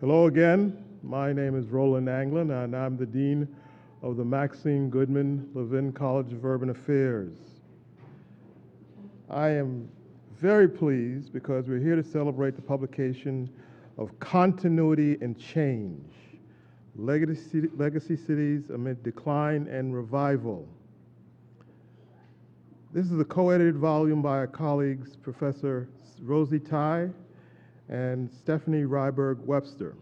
Hello again. My name is Roland Anglin, and I'm the Dean of the Maxine Goodman Levin College of Urban Affairs. I am very pleased because we're here to celebrate the publication of Continuity and Change, Legacy Cities Amid Decline and Revival. This is a co-edited volume by our colleagues, Professor Rosie Tai and Stephanie Ryberg-Webster.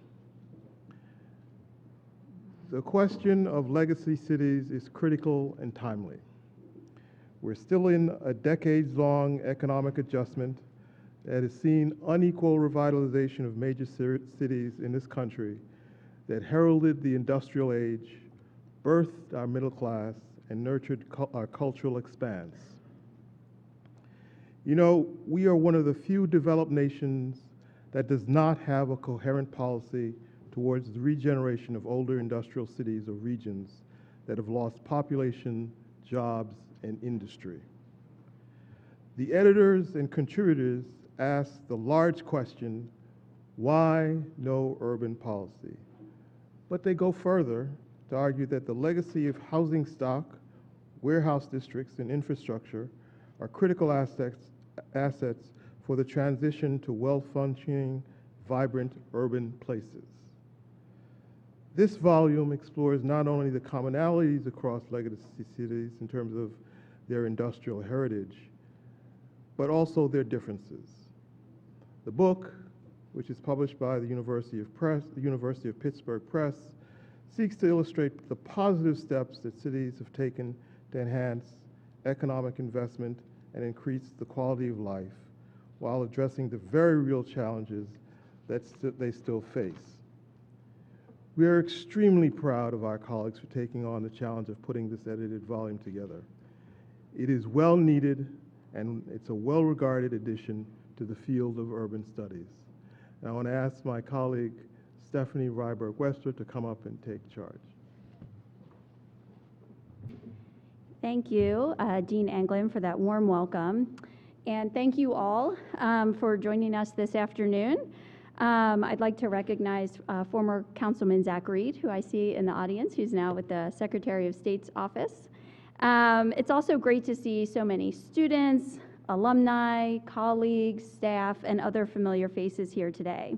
The question of legacy cities is critical and timely. We're still in a decades-long economic adjustment that has seen unequal revitalization of major cities in this country that heralded the industrial age, birthed our middle class, and nurtured our cultural expanse. You know, we are one of the few developed nations that does not have a coherent policy towards the regeneration of older industrial cities or regions that have lost population, jobs, and industry. The editors and contributors asked the large question, why no urban policy? But they go further to argue that the legacy of housing stock, warehouse districts, and infrastructure are critical assets for the transition to well-functioning, vibrant urban places. This volume explores not only the commonalities across legacy cities in terms of their industrial heritage, but also their differences. The book, which is published by the University of Pittsburgh Press, seeks to illustrate the positive steps that cities have taken to enhance economic investment and increase the quality of life, while addressing the very real challenges that they still face. We are extremely proud of our colleagues for taking on the challenge of putting this edited volume together. It is well needed, and it's a well-regarded addition to the field of urban studies. And I want to ask my colleague, Stephanie Ryberg-Webster, to come up and take charge. Thank you, Dean Anglin, for that warm welcome. And thank you all for joining us this afternoon. I'd like to recognize former Councilman Zach Reed, who I see in the audience, who's now with the Secretary of State's office. It's also great to see so many students, alumni, colleagues, staff, and other familiar faces here today.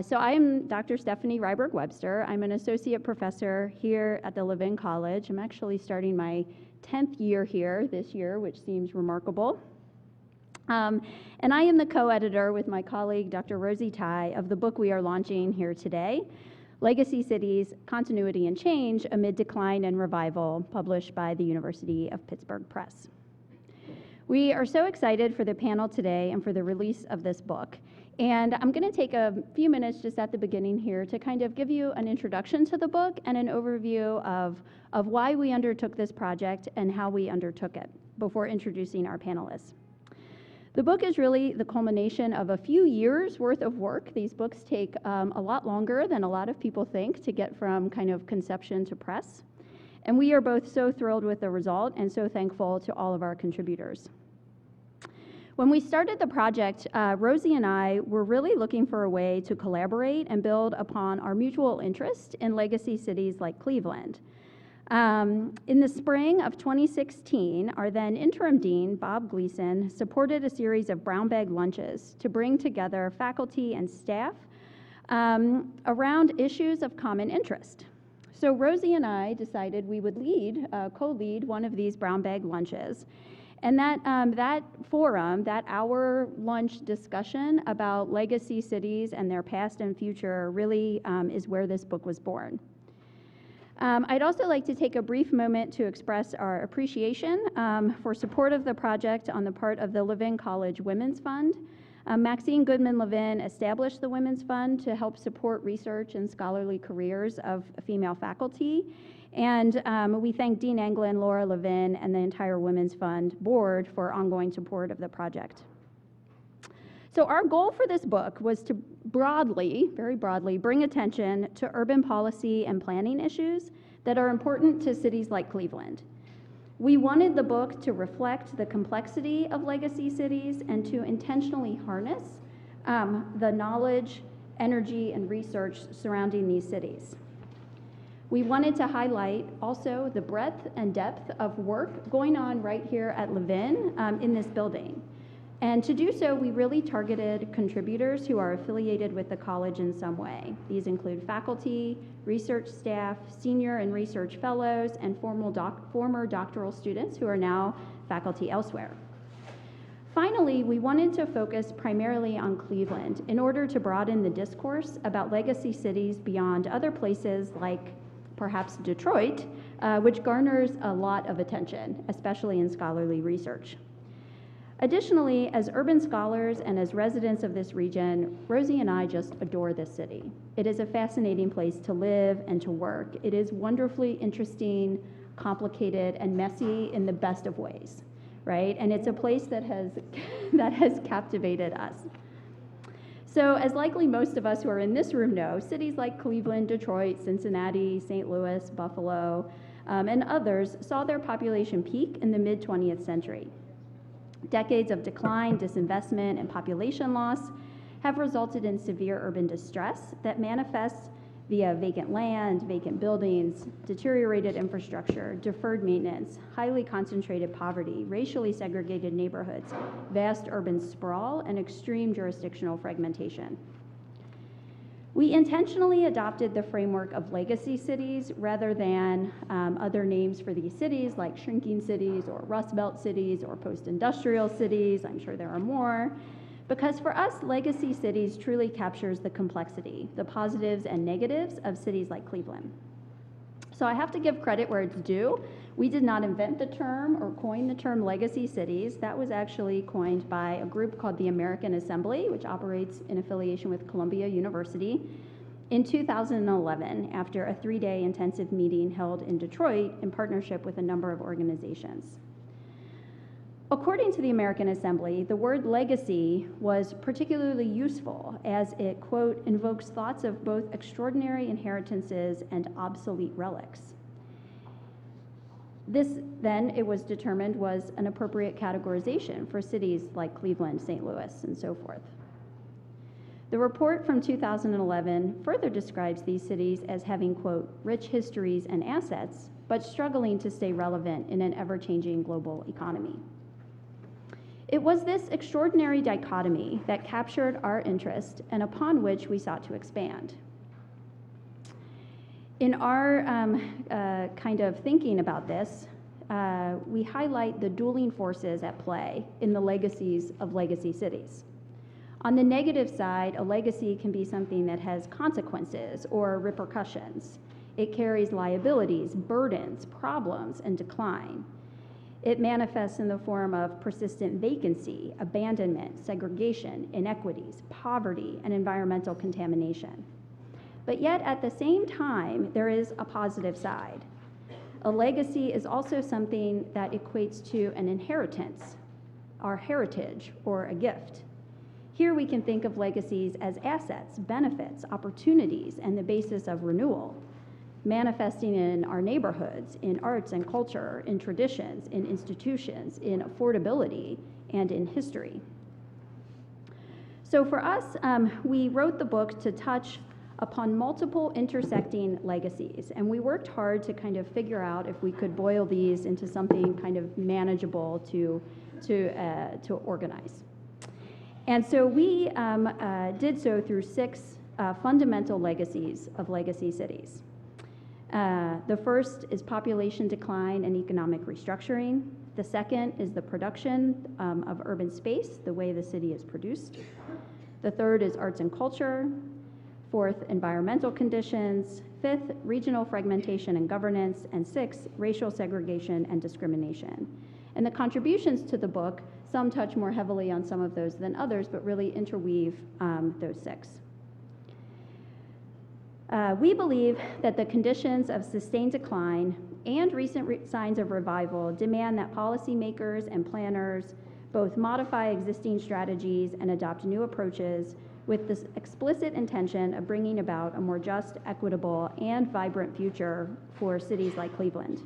So I am Dr. Stephanie Ryberg-Webster. I'm an associate professor here at the Levin College. I'm actually starting my 10th year here this year, which seems remarkable. And I am the co-editor with my colleague, Dr. Rosie Tai, of the book we are launching here today, Legacy Cities, Continuity and Change Amid Decline and Revival, published by the University of Pittsburgh Press. We are so excited for the panel today and for the release of this book. And I'm going to take a few minutes just at the beginning here to kind of give you an introduction to the book and an overview of why we undertook this project and how we undertook it before introducing our panelists. The book is really the culmination of a few years worth of work. These books take a lot longer than a lot of people think to get from kind of conception to press. And we are both so thrilled with the result and so thankful to all of our contributors. When we started the project, Rosie and I were really looking for a way to collaborate and build upon our mutual interest in legacy cities like Cleveland. In the spring of 2016, our then interim dean, Bob Gleason, supported a series of brown bag lunches to bring together faculty and staff around issues of common interest. So Rosie and I decided we would co-lead one of these brown bag lunches. And that forum, that hour lunch discussion about legacy cities and their past and future really is where this book was born. I'd also like to take a brief moment to express our appreciation for support of the project on the part of the Levin College Women's Fund. Maxine Goodman Levin established the Women's Fund to help support research and scholarly careers of female faculty. And we thank Dean Anglin, Laura Levin, and the entire Women's Fund board for ongoing support of the project. So our goal for this book was to very broadly, bring attention to urban policy and planning issues that are important to cities like Cleveland. We wanted the book to reflect the complexity of legacy cities and to intentionally harness the knowledge energy, and research surrounding these cities. We wanted to highlight also the breadth and depth of work going on right here at Levin in this building. And to do so, we really targeted contributors who are affiliated with the college in some way. These include faculty, research staff, senior and research fellows, and former doctoral students who are now faculty elsewhere. Finally, we wanted to focus primarily on Cleveland in order to broaden the discourse about legacy cities beyond other places like perhaps Detroit, which garners a lot of attention, especially in scholarly research. Additionally, as urban scholars and as residents of this region, Rosie and I just adore this city. It is a fascinating place to live and to work. It is wonderfully interesting, complicated, and messy in the best of ways, right? And it's a place that has captivated us. So as likely most of us who are in this room know, cities like Cleveland, Detroit, Cincinnati, St. Louis, Buffalo, and others saw their population peak in the mid-20th century. Decades of decline, disinvestment, and population loss have resulted in severe urban distress that manifests via vacant land, vacant buildings, deteriorated infrastructure, deferred maintenance, highly concentrated poverty, racially segregated neighborhoods, vast urban sprawl, and extreme jurisdictional fragmentation. We intentionally adopted the framework of legacy cities rather than other names for these cities like shrinking cities or Rust Belt cities or post-industrial cities. I'm sure there are more. Because for us, legacy cities truly captures the complexity, the positives and negatives of cities like Cleveland. So I have to give credit where it's due. We did not invent the term or coin the term legacy cities. That was actually coined by a group called the American Assembly, which operates in affiliation with Columbia University, in 2011 after a 3-day intensive meeting held in Detroit in partnership with a number of organizations. According to the American Assembly, the word legacy was particularly useful as it, quote, invokes thoughts of both extraordinary inheritances and obsolete relics. This, then, it was determined, was an appropriate categorization for cities like Cleveland, St. Louis, and so forth. The report from 2011 further describes these cities as having, quote, rich histories and assets, but struggling to stay relevant in an ever-changing global economy. It was this extraordinary dichotomy that captured our interest and upon which we sought to expand. In our kind of thinking about this, we highlight the dueling forces at play in the legacies of legacy cities. On the negative side, a legacy can be something that has consequences or repercussions. It carries liabilities, burdens, problems, and decline. It manifests in the form of persistent vacancy, abandonment, segregation, inequities, poverty, and environmental contamination. But yet, at the same time, there is a positive side. A legacy is also something that equates to an inheritance, our heritage, or a gift. Here we can think of legacies as assets, benefits, opportunities, and the basis of renewal, manifesting in our neighborhoods, in arts and culture, in traditions, in institutions, in affordability, and in history. So for us, we wrote the book to touch upon multiple intersecting legacies, and we worked hard to kind of figure out if we could boil these into something kind of manageable to organize. And so we did so through 6 fundamental legacies of legacy cities. The first is population decline and economic restructuring. The second is the production of urban space, the way the city is produced. The third is arts and culture. Fourth, environmental conditions. Fifth, regional fragmentation and governance. And sixth, racial segregation and discrimination. And the contributions to the book, some touch more heavily on some of those than others, but really interweave those 6. We believe that the conditions of sustained decline and recent signs of revival demand that policymakers and planners both modify existing strategies and adopt new approaches with this explicit intention of bringing about a more just, equitable, and vibrant future for cities like Cleveland.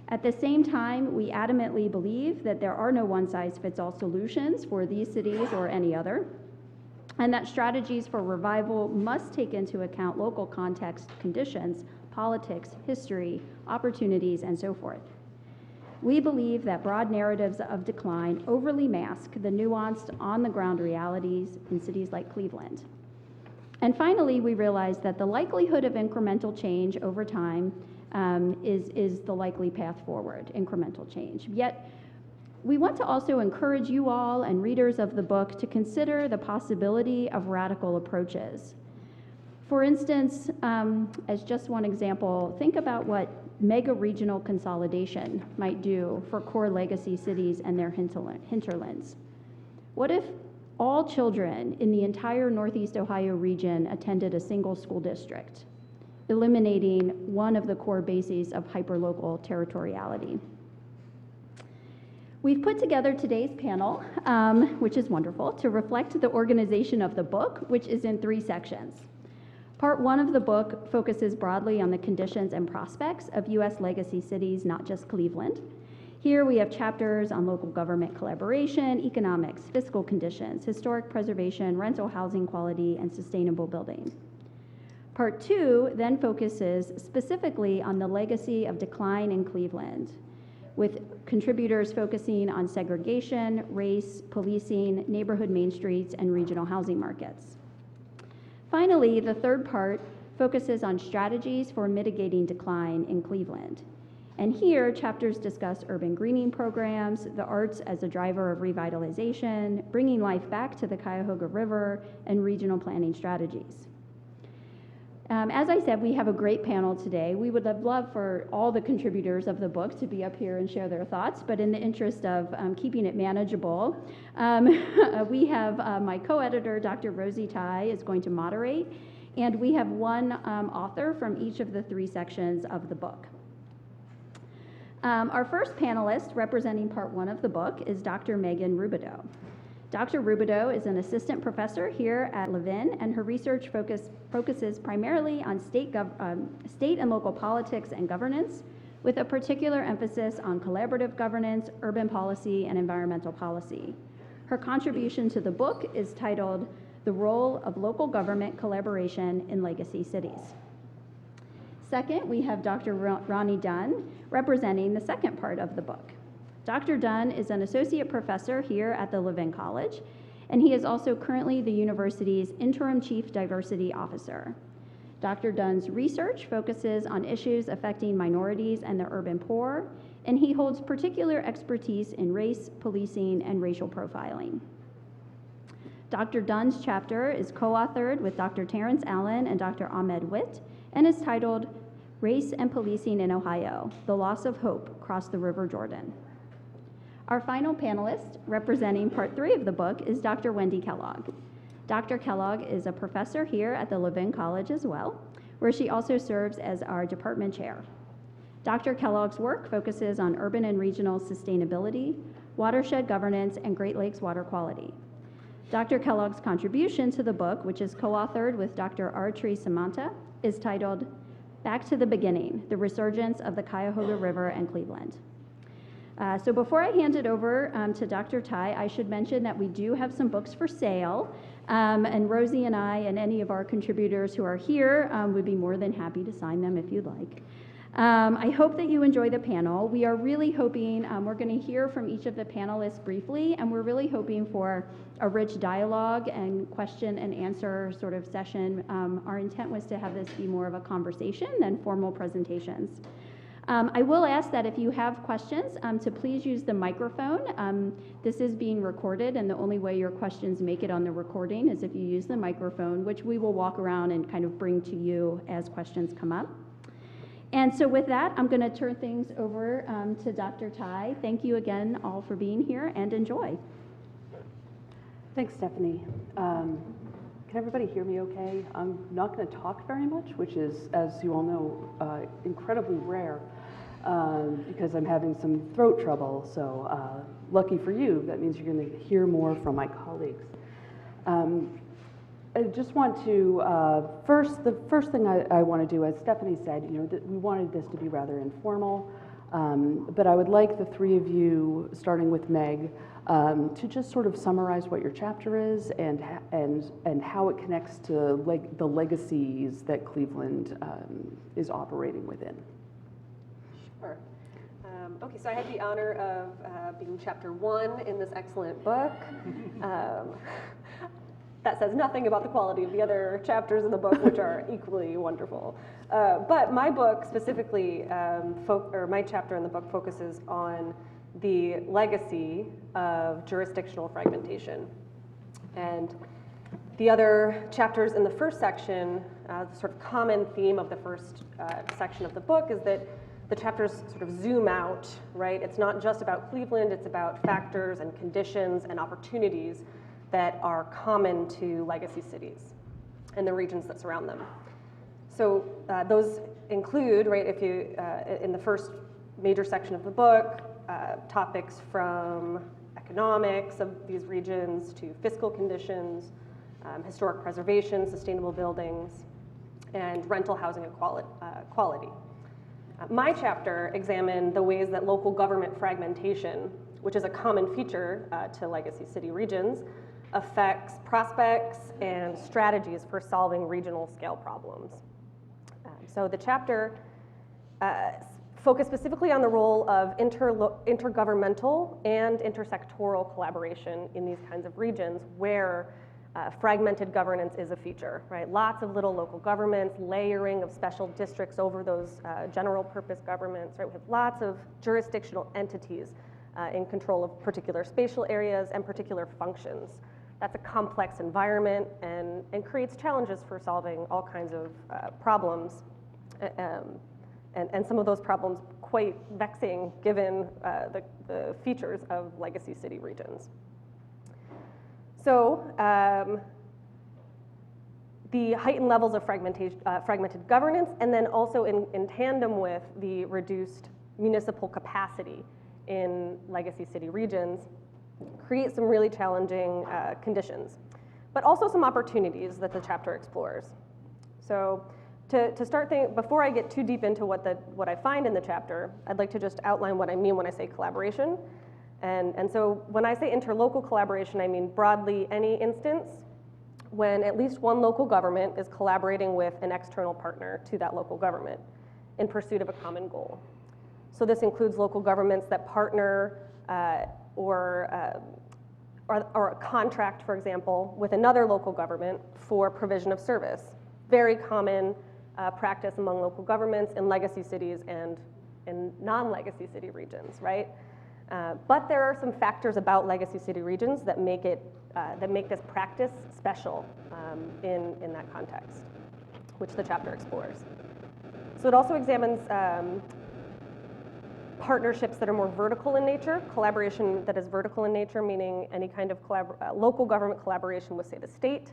At the same time, we adamantly believe that there are no one-size-fits-all solutions for these cities or any other. and that strategies for revival must take into account local context, conditions, politics, history, opportunities, and so forth. We believe that broad narratives of decline overly mask the nuanced, on-the-ground realities in cities like Cleveland. And finally, we realize that the likelihood of incremental change over time is the likely path forward, incremental change. Yet, we want to also encourage you all and readers of the book to consider the possibility of radical approaches. For instance, as just one example, think about what mega regional consolidation might do for core legacy cities and their hinterlands. What if all children in the entire Northeast Ohio region attended a single school district, eliminating one of the core bases of hyperlocal territoriality? We've put together today's panel, which is wonderful, to reflect the organization of the book, which is in 3 sections. Part 1 of the book focuses broadly on the conditions and prospects of U.S. legacy cities, not just Cleveland. Here we have chapters on local government collaboration, economics, fiscal conditions, historic preservation, rental housing quality, and sustainable building. Part 2 then focuses specifically on the legacy of decline in Cleveland, with contributors focusing on segregation, race, policing, neighborhood main streets, and regional housing markets. Finally, the third part focuses on strategies for mitigating decline in Cleveland. And here, chapters discuss urban greening programs, the arts as a driver of revitalization, bringing life back to the Cuyahoga River, and regional planning strategies. As I said, we have a great panel today. We would have loved for all the contributors of the book to be up here and share their thoughts, but in the interest of keeping it manageable, we have my co-editor, Dr. Rosie Tai, is going to moderate, and we have one author from each of the 3 sections of the book. Our first panelist representing part 1 of the book is Dr. Megan Rubidoux. Dr. Rubidoux is an assistant professor here at Levin, and her research focuses primarily on state and local politics and governance, with a particular emphasis on collaborative governance, urban policy, and environmental policy. Her contribution to the book is titled "The Role of Local Government Collaboration in Legacy Cities." Second, we have Dr. Ronnie Dunn representing the second part of the book. Dr. Dunn is an associate professor here at the Levin College, and he is also currently the university's interim chief diversity officer. Dr. Dunn's research focuses on issues affecting minorities and the urban poor, and he holds particular expertise in race, policing, and racial profiling. Dr. Dunn's chapter is co-authored with Dr. Terrence Allen and Dr. Ahmed Witt, and is titled "Race and Policing in Ohio: The Loss of Hope Across the River Jordan." Our final panelist, representing part 3 of the book, is Dr. Wendy Kellogg. Dr. Kellogg is a professor here at the Levin College as well, where she also serves as our department chair. Dr. Kellogg's work focuses on urban and regional sustainability, watershed governance, and Great Lakes water quality. Dr. Kellogg's contribution to the book, which is co-authored with Dr. R. Samantha, is titled "Back to the Beginning: The Resurgence of the Cuyahoga River and Cleveland." So before I hand it over to Dr. Tai, I should mention that we do have some books for sale, and Rosie and I and any of our contributors who are here would be more than happy to sign them if you'd like. I hope that you enjoy the panel. We are really hoping, we're going to hear from each of the panelists briefly, and we're really hoping for a rich dialogue and question and answer sort of session. Our intent was to have this be more of a conversation than formal presentations. I will ask that if you have questions, to please use the microphone. This is being recorded, and the only way your questions make it on the recording is if you use the microphone, which we will walk around and kind of bring to you as questions come up. And so with that, I'm going to turn things over to Dr. Tai. Thank you again all for being here, and enjoy. Thanks, Stephanie. Can everybody hear me okay? I'm not going to talk very much, which is, as you all know, incredibly rare because I'm having some throat trouble. So lucky for you, that means you're going to hear more from my colleagues. I just want to, the first thing I want to do, as Stephanie said, we wanted this to be rather informal. But I would like the three of you, starting with Meg, to just sort of summarize what your chapter is and how it connects to the legacies that Cleveland is operating within. Sure. Okay, so I had the honor of being chapter 1 in this excellent book. That says nothing about the quality of the other chapters in the book, which are equally wonderful. But my book specifically, my chapter in the book focuses on the legacy of jurisdictional fragmentation. And the other chapters in the first section, the sort of common theme of the first section of the book is that the chapters sort of zoom out, right? It's not just about Cleveland, it's about factors and conditions and opportunities that are common to legacy cities and the regions that surround them. So those include, right, if you, in the first major section of the book, topics from economics of these regions to fiscal conditions, historic preservation, sustainable buildings, and rental housing quality. My chapter examined the ways that local government fragmentation, which is a common feature to legacy city regions, affects prospects and strategies for solving regional scale problems. So the chapter focused specifically on the role of intergovernmental and intersectoral collaboration in these kinds of regions where fragmented governance is a feature, right? Lots of little local governments, layering of special districts over those general purpose governments, right? With lots of jurisdictional entities in control of particular spatial areas and particular functions. That's a complex environment and creates challenges for solving all kinds of problems. And some of those problems quite vexing given the features of legacy city regions. So the heightened levels of fragmented governance, and then also in tandem with the reduced municipal capacity in legacy city regions, create some really challenging conditions, but also some opportunities that the chapter explores. So to start before I get too deep into what I find in the chapter, I'd like to just outline what I mean when I say collaboration. And so when I say interlocal collaboration, I mean broadly any instance when at least one local government is collaborating with an external partner to that local government in pursuit of a common goal. So this includes local governments that partner or a contract, for example, with another local government for provision of service. Very common practice among local governments in legacy cities and in non-legacy city regions, right? But there are some factors about legacy city regions that make this practice special in that context, which the chapter explores. So it also examines partnerships that are more vertical in nature, collaboration that is vertical in nature, meaning any kind of local government collaboration with, say, the state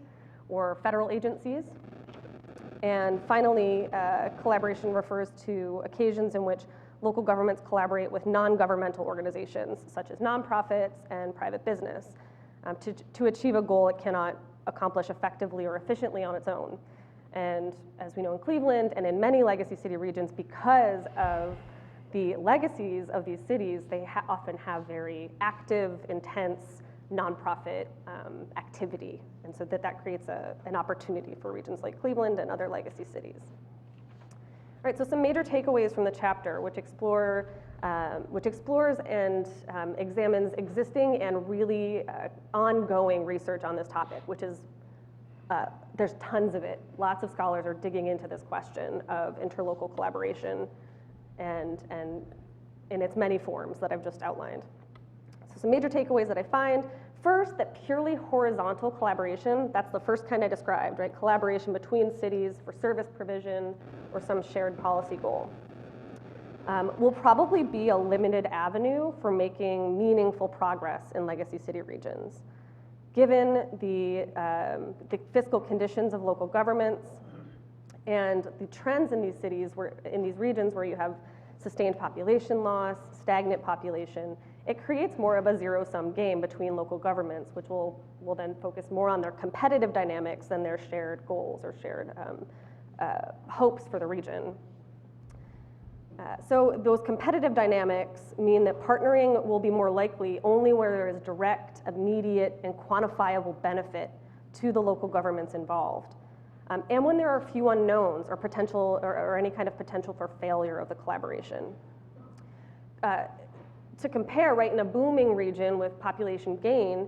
or federal agencies. And finally, collaboration refers to occasions in which local governments collaborate with non-governmental organizations, such as nonprofits and private business, to achieve a goal it cannot accomplish effectively or efficiently on its own. And as we know in Cleveland and in many legacy city regions, because of the legacies of these cities, they often have very active, intense nonprofit activity. And so that creates an opportunity for regions like Cleveland and other legacy cities. All right, so some major takeaways from the chapter, which explores and examines existing and really ongoing research on this topic, which is, there's tons of it. Lots of scholars are digging into this question of interlocal collaboration and in its many forms that I've just outlined. So some major takeaways that I find. First, that purely horizontal collaboration, that's the first kind I described, right? Collaboration between cities for service provision or some shared policy goal, will probably be a limited avenue for making meaningful progress in legacy city regions. Given the fiscal conditions of local governments and the trends in these cities, in these regions where you have sustained population loss, stagnant population, it creates more of a zero-sum game between local governments, which will then focus more on their competitive dynamics than their shared goals or shared hopes for the region. So those competitive dynamics mean that partnering will be more likely only where there is direct, immediate, and quantifiable benefit to the local governments involved. And when there are few unknowns or potential or any kind of potential for failure of the collaboration. To compare, right, in a booming region with population gain,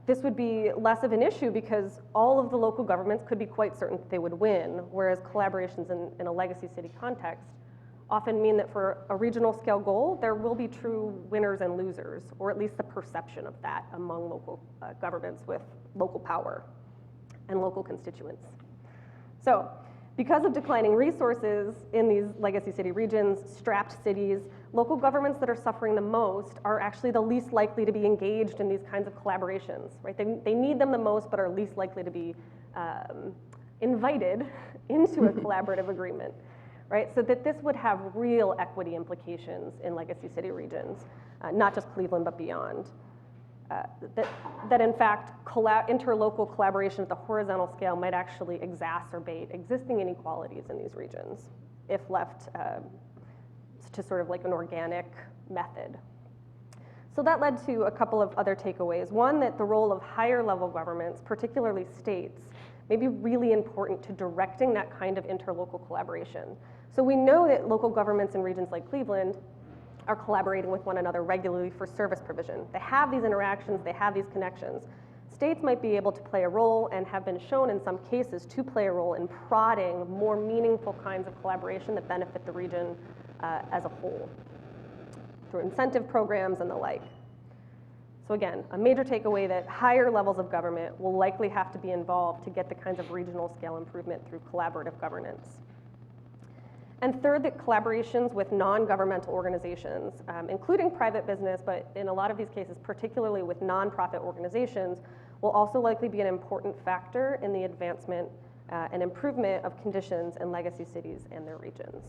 this would be less of an issue because all of the local governments could be quite certain that they would win, whereas collaborations in a legacy city context often mean that for a regional scale goal, there will be true winners and losers, or at least the perception of that among local governments with local power and local constituents. So, because of declining resources in these legacy city regions, strapped cities, local governments that are suffering the most are actually the least likely to be engaged in these kinds of collaborations, right? They need them the most, but are least likely to be invited into a collaborative agreement, right? So that this would have real equity implications in legacy city regions, not just Cleveland, but beyond. That in fact, interlocal collaboration at the horizontal scale might actually exacerbate existing inequalities in these regions if left to sort of like an organic method. So that led to a couple of other takeaways. One, that the role of higher level governments, particularly states, may be really important to directing that kind of interlocal collaboration. So we know that local governments in regions like Cleveland are collaborating with one another regularly for service provision. They have these interactions, they have these connections. States might be able to play a role and have been shown in some cases to play a role in prodding more meaningful kinds of collaboration that benefit the region as a whole through incentive programs and the like. So again, a major takeaway that higher levels of government will likely have to be involved to get the kinds of regional scale improvement through collaborative governance. And third, that collaborations with non-governmental organizations, including private business, but in a lot of these cases, particularly with nonprofit organizations, will also likely be an important factor in the advancement and improvement of conditions in legacy cities and their regions.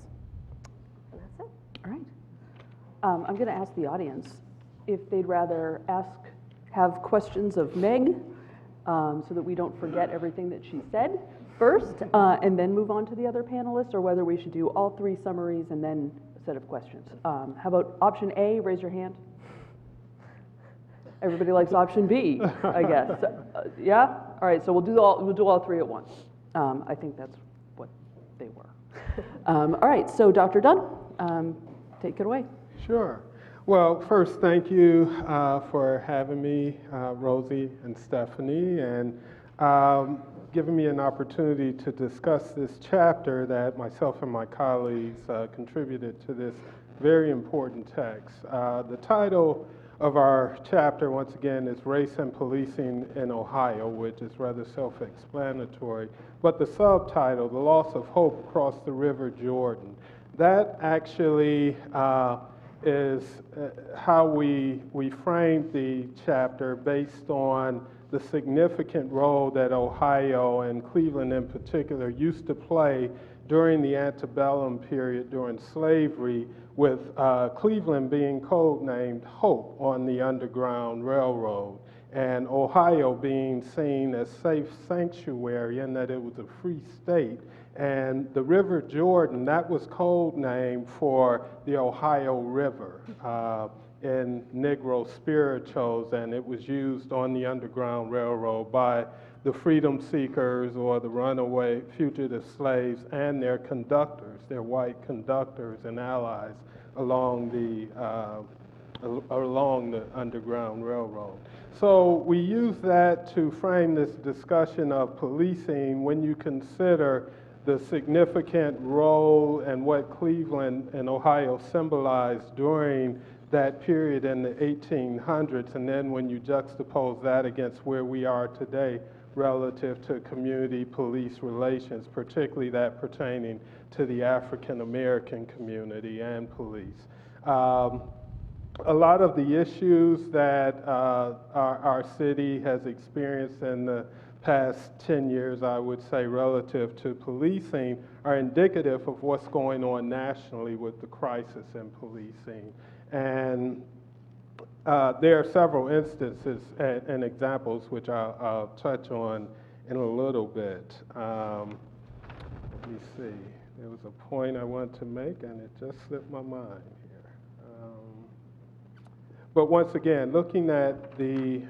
And that's it. All right. I'm going to ask the audience if they'd rather have questions of Meg so that we don't forget everything that she said first, and then move on to the other panelists, or whether we should do all three summaries and then a set of questions. How about option A, raise your hand. Everybody likes option B, I guess. Yeah? All right, so we'll do all three at once. I think that's what they were. All right, so Dr. Dunn, take it away. Sure. Well, first, thank you for having me, Rosie and Stephanie, and giving me an opportunity to discuss this chapter that myself and my colleagues contributed to this very important text. The title of our chapter, once again, is Race and Policing in Ohio, which is rather self-explanatory. But the subtitle, The Loss of Hope Across the River Jordan, that actually is how we framed the chapter based on the significant role that Ohio and Cleveland in particular used to play during the antebellum period during slavery, with Cleveland being codenamed Hope on the Underground Railroad, and Ohio being seen as safe sanctuary in that it was a free state. And the River Jordan, that was codenamed for the Ohio River in Negro spirituals, and it was used on the Underground Railroad by the freedom seekers or the runaway fugitive slaves and their conductors, their white conductors and allies along the Underground Railroad. So we use that to frame this discussion of policing when you consider the significant role and what Cleveland and Ohio symbolized during that period in the 1800s, and then when you juxtapose that against where we are today relative to community police relations, particularly that pertaining to the African American community and police. A lot of the issues that our city has experienced in the past 10 years, I would say, relative to policing are indicative of what's going on nationally with the crisis in policing. And there are several instances and examples which I'll touch on in a little bit. Let me see. There was a point I wanted to make, and it just slipped my mind here. But once again, looking at the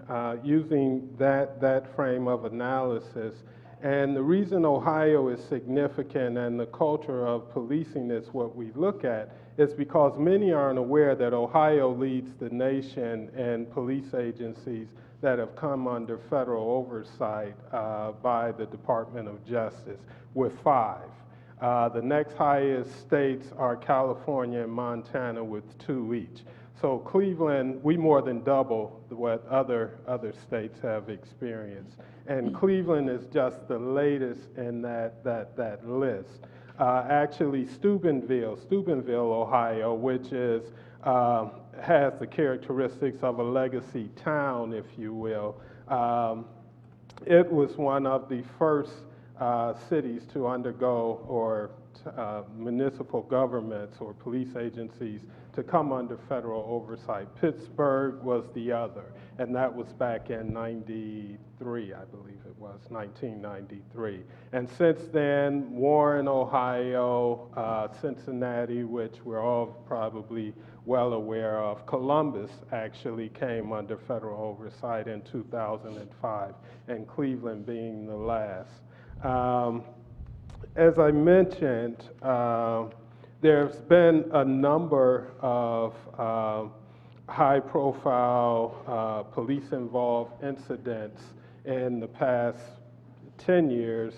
using that frame of analysis, and the reason Ohio is significant and the culture of policing is what we look at is because many aren't aware that Ohio leads the nation in police agencies that have come under federal oversight by the Department of Justice, with 5. The next highest states are California and Montana with 2 each. So Cleveland, we more than double what other states have experienced. And Cleveland is just the latest in that list. Actually, Steubenville, Ohio, which is has the characteristics of a legacy town, if you will. It was one of the first cities to undergo, or municipal governments or police agencies to come under federal oversight. Pittsburgh was the other, and that was back in 93, I believe it was, 1993. And since then, Warren, Ohio, Cincinnati, which we're all probably well aware of, Columbus actually came under federal oversight in 2005, and Cleveland being the last. As I mentioned, there's been a number of high-profile police-involved incidents in the past 10 years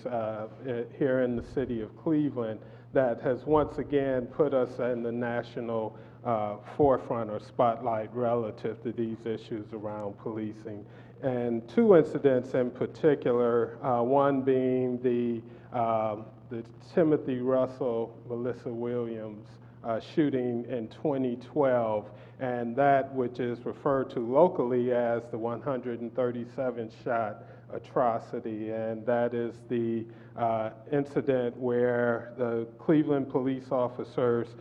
here in the city of Cleveland that has once again put us in the national forefront or spotlight relative to these issues around policing. And 2 incidents in particular, one being the Timothy Russell, Melissa Williams shooting in 2012, and that which is referred to locally as the 137 Shot Atrocity, and that is the incident where the Cleveland police officers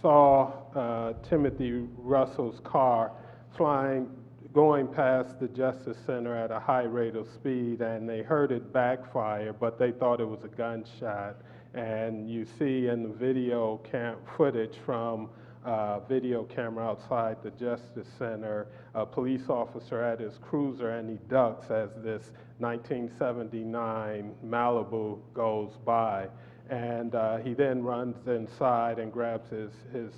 saw Timothy Russell's car going past the Justice Center at a high rate of speed, and they heard it backfire, but they thought it was a gunshot. And you see in the video footage from video camera outside the Justice Center, a police officer at his cruiser, and he ducks as this 1979 Malibu goes by. And he then runs inside and grabs his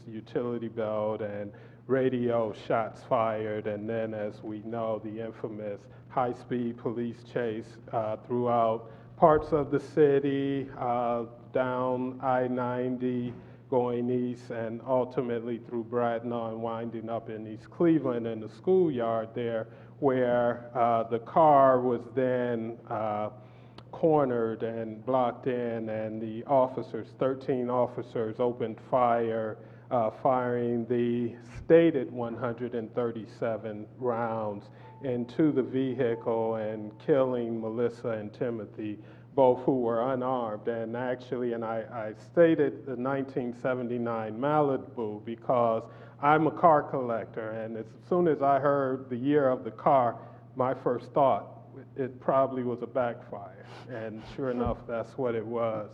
utility belt, and radio shots fired, and then, as we know, the infamous high-speed police chase throughout parts of the city, down I-90, going east, and ultimately through Bracknell and winding up in East Cleveland in the schoolyard there, where the car was then cornered and blocked in, and the officers, 13 officers, opened fire, firing the stated 137 rounds into the vehicle and killing Melissa and Timothy, both who were unarmed. And actually, and I stated the 1979 Malibu because I'm a car collector, and as soon as I heard the year of the car, my first thought, it probably was a backfire, and sure enough, that's what it was.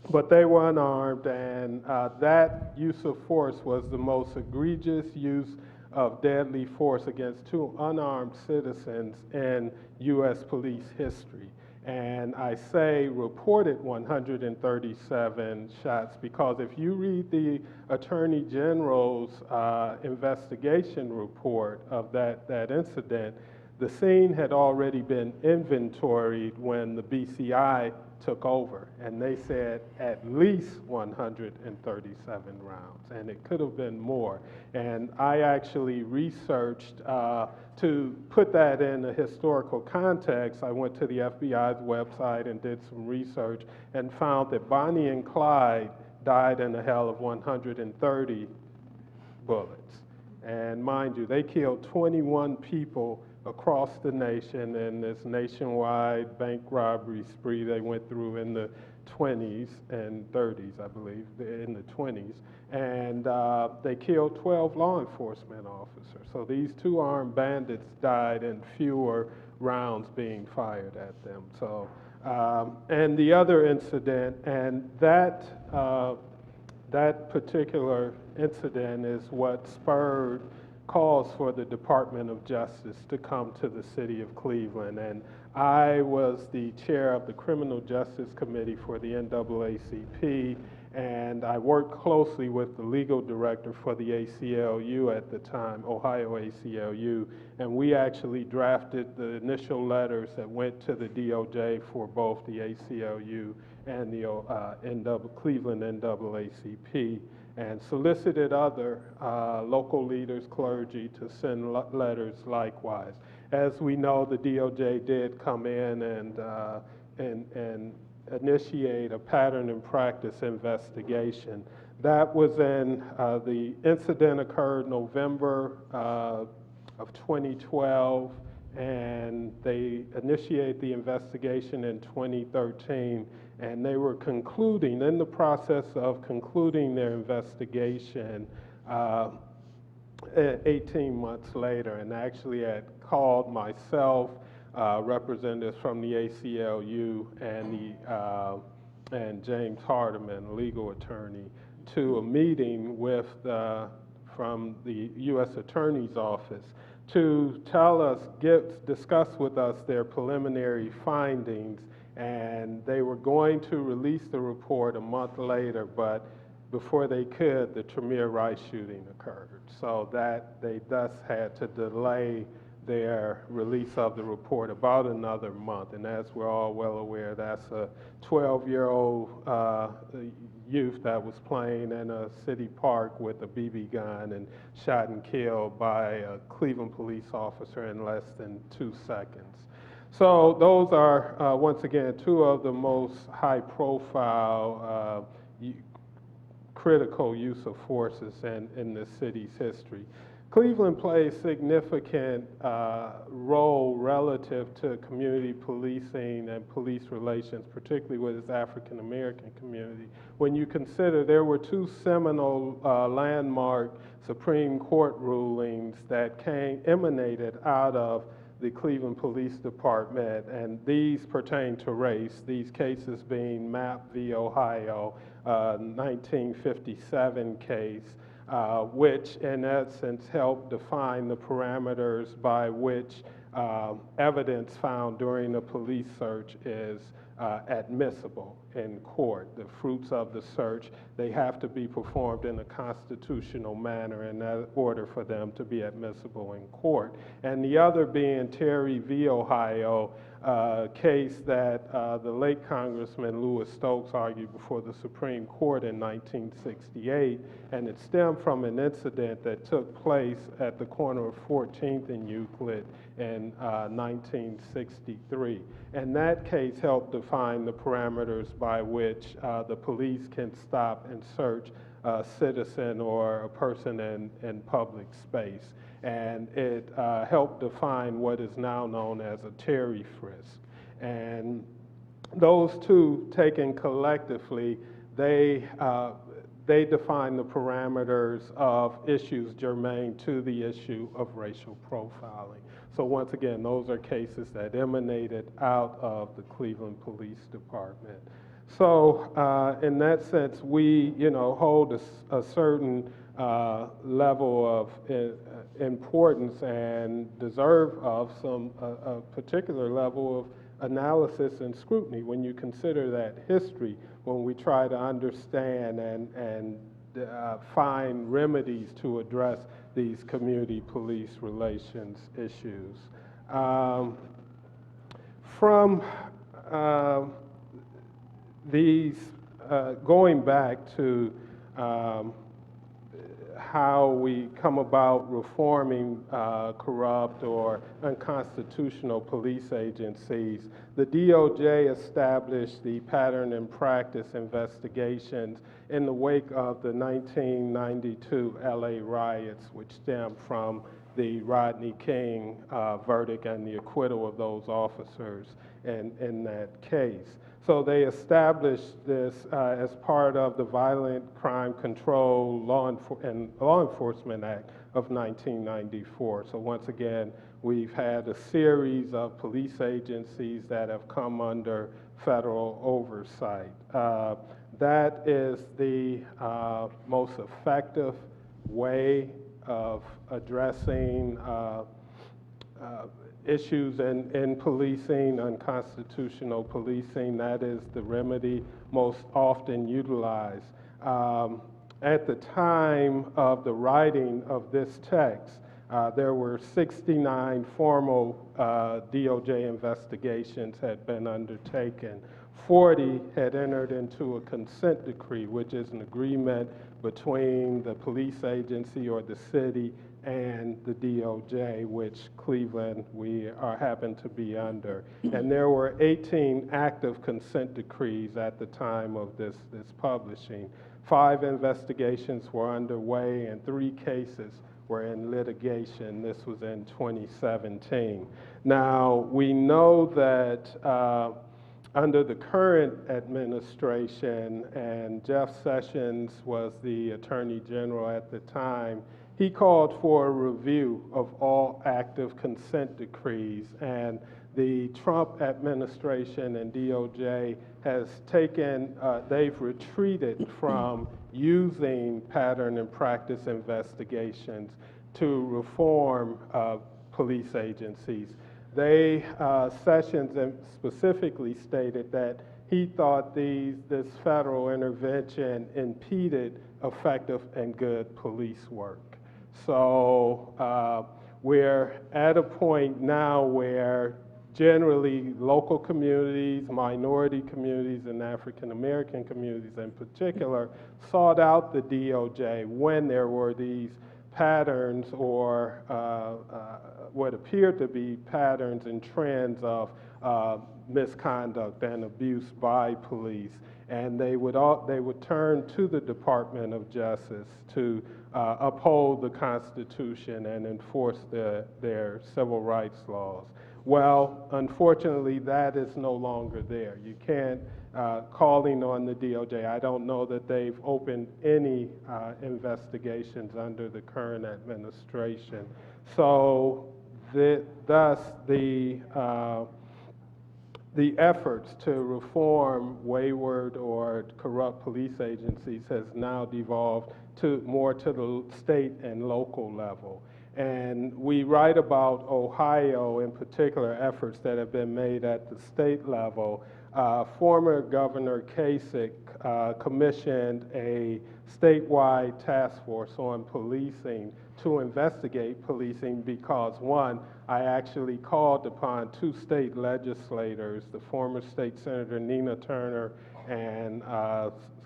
But they were unarmed, and that use of force was the most egregious use of deadly force against 2 unarmed citizens in U.S. police history. And I say reported 137 shots because if you read the Attorney General's investigation report of that incident, the scene had already been inventoried when the BCI took over, and they said at least 137 rounds, and it could have been more. And I actually researched to put that in a historical context. I went to the FBI's website and did some research and found that Bonnie and Clyde died in a hail of 130 bullets. And mind you, they killed 21 people across the nation in this nationwide bank robbery spree they went through in the 20s and 30s, I believe, in the 20s. And they killed 12 law enforcement officers. So these 2 armed bandits died in fewer rounds being fired at them. So And the other incident, and that particular incident is what spurred calls for the Department of Justice to come to the city of Cleveland. And I was the chair of the Criminal Justice Committee for the NAACP, and I worked closely with the legal director for the ACLU at the time, Ohio ACLU, and we actually drafted the initial letters that went to the DOJ for both the ACLU and the Cleveland NAACP, and solicited other local leaders, clergy, to send letters likewise. As we know, the DOJ did come in and initiate a pattern and practice investigation. That was the incident occurred November of 2012, and they initiated the investigation in 2013, and they were in the process of concluding their investigation 18 months later, and actually had called myself, representatives from the ACLU and James Hardiman, legal attorney, to a meeting from the U.S. Attorney's Office to discuss with us their preliminary findings, and they were going to release the report a month later, but before they could, the Tremere Rice shooting occurred. So that they thus had to delay their release of the report about another month. And as we're all well aware, that's a 12-year-old youth that was playing in a city park with a BB gun and shot and killed by a Cleveland police officer in less than 2 seconds. So those are, once again, two of the most high-profile critical use of forces in the city's history. Cleveland plays significant role relative to community policing and police relations, particularly with its African American community. When you consider there were two seminal landmark Supreme Court rulings that emanated out of the Cleveland Police Department, and these pertain to race, these cases being Mapp v. Ohio, 1957 case, which in essence helped define the parameters by which evidence found during a police search is admissible in court. The fruits of the search, they have to be performed in a constitutional manner in order for them to be admissible in court. And the other being Terry v. Ohio, case that the late Congressman Lewis Stokes argued before the Supreme Court in 1968, and it stemmed from an incident that took place at the corner of 14th and Euclid in 1963. And that case helped define the parameters by which the police can stop and search a citizen or a person in public space. And it helped define what is now known as a Terry frisk. And those two taken collectively, they define the parameters of issues germane to the issue of racial profiling. So once again, those are cases that emanated out of the Cleveland Police Department. So in that sense, we hold a certain level of importance and deserve of a particular level of analysis and scrutiny when you consider that history, when we try to understand and find remedies to address these community police relations issues. From these, going back to how we come about reforming corrupt or unconstitutional police agencies, the DOJ established the pattern and practice investigations in the wake of the 1992 LA riots, which stemmed from the Rodney King verdict and the acquittal of those officers in that case. So they established this as part of the Violent Crime Control Law Enforcement Act of 1994. So once again, we've had a series of police agencies that have come under federal oversight. That is the most effective way of addressing issues in policing, unconstitutional policing. That is the remedy most often utilized. At the time of the writing of this text, there were 69 formal DOJ investigations had been undertaken. 40 had entered into a consent decree, which is an agreement between the police agency or the city and the DOJ, which Cleveland happen to be under. And there were 18 active consent decrees at the time of this publishing. 5 investigations were underway and 3 cases were in litigation. This was in 2017. Now, we know that under the current administration, and Jeff Sessions was the Attorney General at the time, he called for a review of all active consent decrees, and the Trump administration and DOJ has they've retreated from using pattern and practice investigations to reform police agencies. Sessions specifically stated that he thought this federal intervention impeded effective and good police work. So we're at a point now where generally local communities, minority communities, and African American communities in particular sought out the DOJ when there were these patterns or what appeared to be patterns and trends of misconduct and abuse by police. And they would turn to the Department of Justice to uphold the Constitution and enforce their civil rights laws. Well, unfortunately, that is no longer there. You can't, calling on the DOJ, I don't know that they've opened any investigations under the current administration. So thus the efforts to reform wayward or corrupt police agencies has now devolved more to the state and local level. And we write about Ohio, in particular, efforts that have been made at the state level. Former Governor Kasich commissioned a statewide task force on policing to investigate policing because, one, I actually called upon 2 state legislators, the former state senator Nina Turner and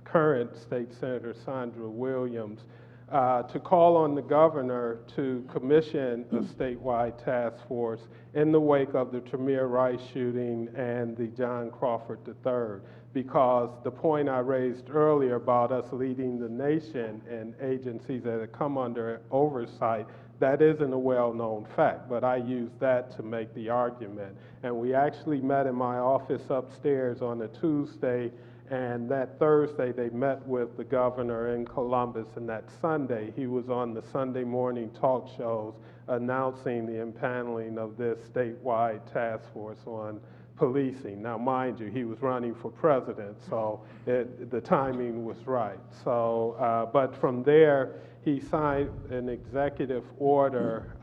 current state senator Sandra Williams, to call on the governor to commission a statewide task force in the wake of the Tremere Rice shooting and the John Crawford III, because the point I raised earlier about us leading the nation in agencies that have come under oversight, that isn't a well-known fact, but I used that to make the argument. And we actually met in my office upstairs on a Tuesday, and that Thursday they met with the governor in Columbus, and that Sunday he was on the Sunday morning talk shows announcing the impaneling of this statewide task force on policing. Now, mind you, he was running for president, so the timing was right. So, but from there, he signed an executive order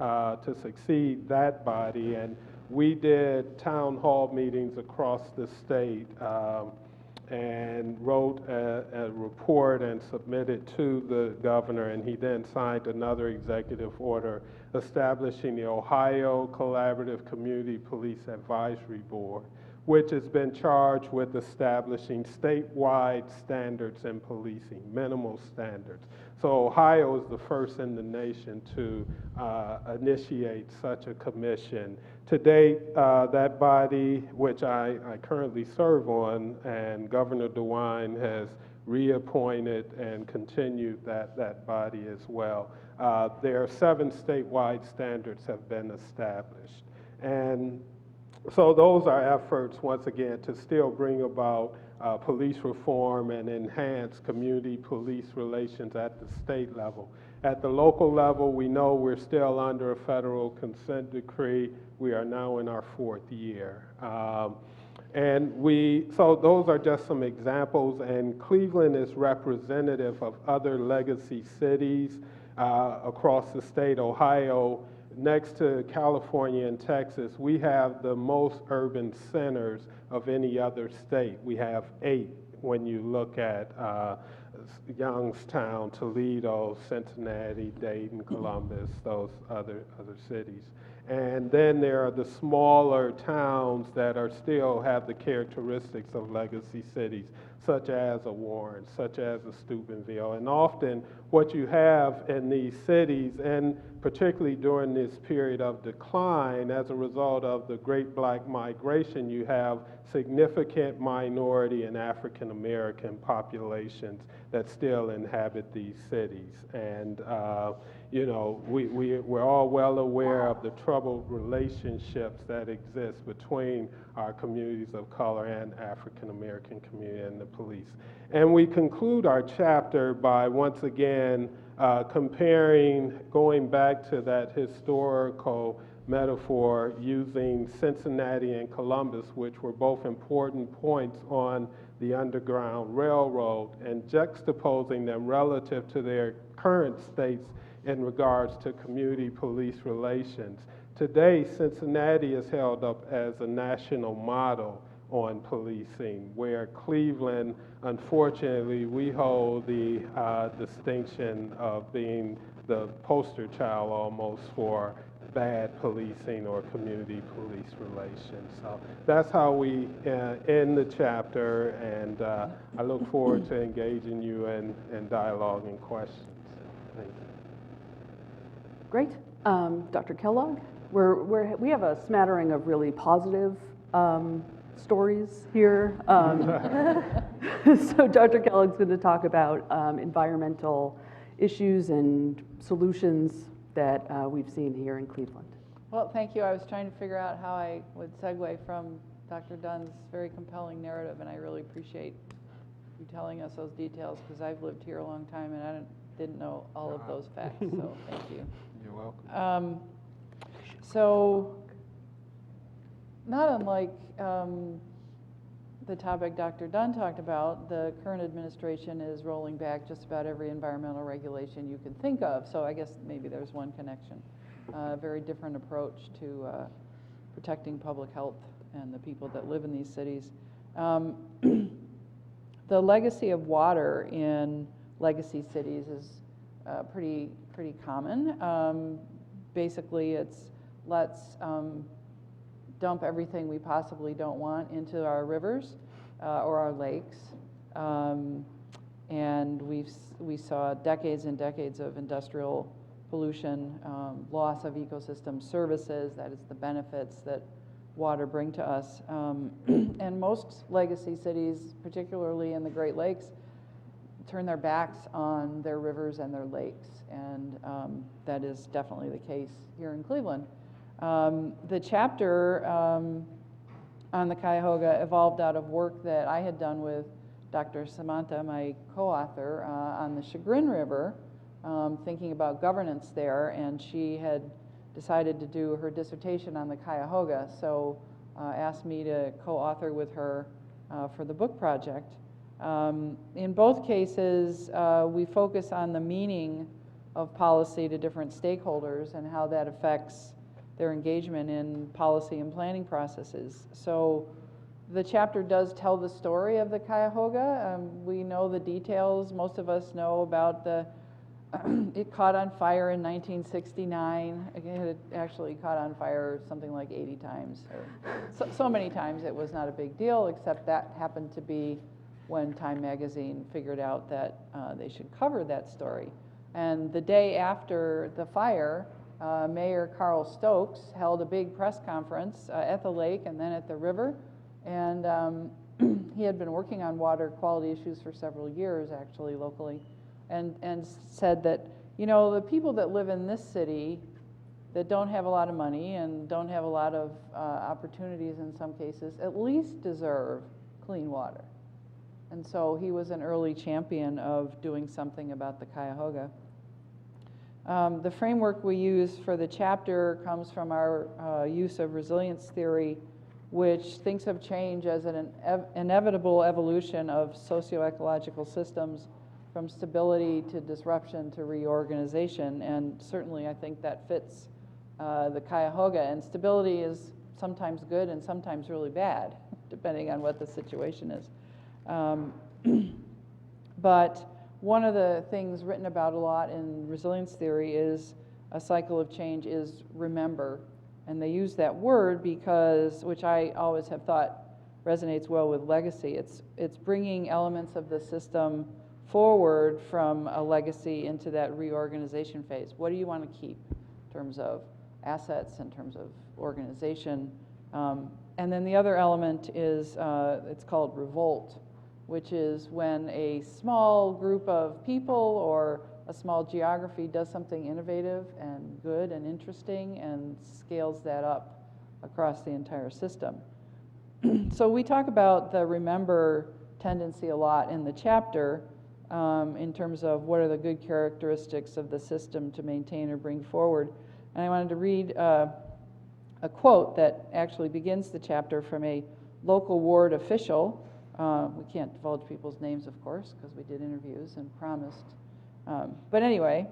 to succeed that body, and we did town hall meetings across the state and wrote a report and submitted to the governor, and he then signed another executive order establishing the Ohio Collaborative Community Police Advisory Board, which has been charged with establishing statewide standards in policing, minimal standards. So Ohio is the first in the nation to initiate such a commission. To date, that body, which I currently serve on, and Governor DeWine has reappointed and continued that body as well. There are 7 statewide standards have been established. And so those are efforts, once again, to still bring about police reform and enhance community police relations at the state level. At the local level, we know we're still under a federal consent decree. We are now in our 4th year. And so those are just some examples, and Cleveland is representative of other legacy cities across the state. Ohio, next to California and Texas, we have the most urban centers of any other state. We have 8 when you look at Youngstown, Toledo, Cincinnati, Dayton, Columbus, those other cities. And then there are the smaller towns that still have the characteristics of legacy cities, such as a Warren, such as a Steubenville. And often what you have in these cities, and particularly during this period of decline as a result of the Great Black Migration, you have significant minority and African American populations that still inhabit these cities. And you know, we're all well aware of the troubled relationships that exist between our communities of color and African American community and the police. And we conclude our chapter by once again going back to that historical metaphor using Cincinnati and Columbus, which were both important points on the Underground Railroad, and juxtaposing them relative to their current states in regards to community police relations. Today, Cincinnati is held up as a national model on policing, where Cleveland, unfortunately, we hold the distinction of being the poster child almost for bad policing or community police relations. So that's how we end the chapter, and I look forward to engaging you in dialogue and questions. Thank you. Great. Dr. Kellogg, we have a smattering of really positive stories here. So Dr. Kellogg's going to talk about environmental issues and solutions that we've seen here in Cleveland. Well, thank you. I was trying to figure out how I would segue from Dr. Dunn's very compelling narrative, and I really appreciate you telling us those details, because I've lived here a long time and I didn't know all of those facts, so thank you. You're welcome. So, not unlike the topic Dr. Dunn talked about, the current administration is rolling back just about every environmental regulation you can think of. So I guess maybe there's one connection. Very different approach to protecting public health and the people that live in these cities. The legacy of water in legacy cities is pretty common. Basically, let's dump everything we possibly don't want into our rivers or our lakes. And we saw decades and decades of industrial pollution, loss of ecosystem services, that is the benefits that water bring to us. And most legacy cities, particularly in the Great Lakes, turn their backs on their rivers and their lakes. And that is definitely the case here in Cleveland. The chapter on the Cuyahoga evolved out of work that I had done with Dr. Samantha, my co-author, on the Chagrin River, thinking about governance there, and she had decided to do her dissertation on the Cuyahoga, so asked me to co-author with her for the book project. In both cases, we focus on the meaning of policy to different stakeholders and how that affects their engagement in policy and planning processes. So the chapter does tell the story of the Cuyahoga. We know the details. Most of us know about it caught on fire in 1969. Again, it actually caught on fire something like 80 times. So many times it was not a big deal, except that happened to be when Time magazine figured out that they should cover that story. And the day after the fire, Mayor Carl Stokes held a big press conference at the lake and then at the river. And he had been working on water quality issues for several years, actually, locally, and said that, you know, the people that live in this city that don't have a lot of money and don't have a lot of opportunities in some cases at least deserve clean water. And so he was an early champion of doing something about the Cuyahoga. The framework we use for the chapter comes from our use of resilience theory which thinks of change as an inevitable evolution of socio-ecological systems from stability to disruption to reorganization. And certainly I think that fits the Cuyahoga. And stability is sometimes good and sometimes really bad, depending on what the situation is. But one of the things written about a lot in resilience theory is a cycle of change is remember. And they use that word because, which I always have thought resonates well with legacy. It's bringing elements of the system forward from a legacy into that reorganization phase. What do you want to keep in terms of assets, in terms of organization? And then the other element is, it's called revolt, which is when a small group of people or a small geography does something innovative and good and interesting and scales that up across the entire system. So we talk about the remember tendency a lot in the chapter in terms of what are the good characteristics of the system to maintain or bring forward. And I wanted to read a quote that actually begins the chapter from a local ward official. We can't divulge people's names, of course, because we did interviews and promised. But anyway,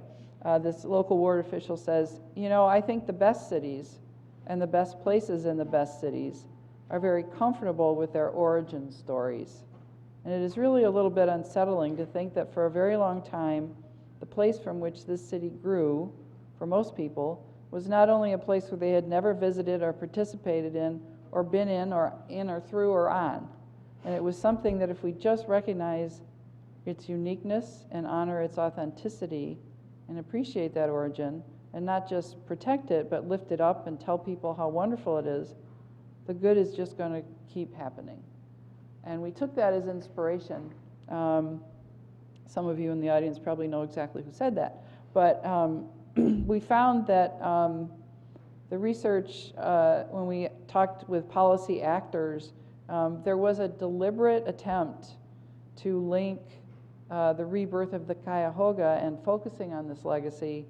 this local ward official says, you know, I think the best cities and the best places in the best cities are very comfortable with their origin stories. And it is really a little bit unsettling to think that for a very long time, the place from which this city grew, for most people, was not only a place where they had never visited or participated in or been in or through or on. And it was something that if we just recognize its uniqueness and honor its authenticity and appreciate that origin and not just protect it but lift it up and tell people how wonderful it is, the good is just going to keep happening. And we took that as inspiration. Some of you in the audience probably know exactly who said that. But we found that the research, when we talked with policy actors, there was a deliberate attempt to link the rebirth of the Cuyahoga and focusing on this legacy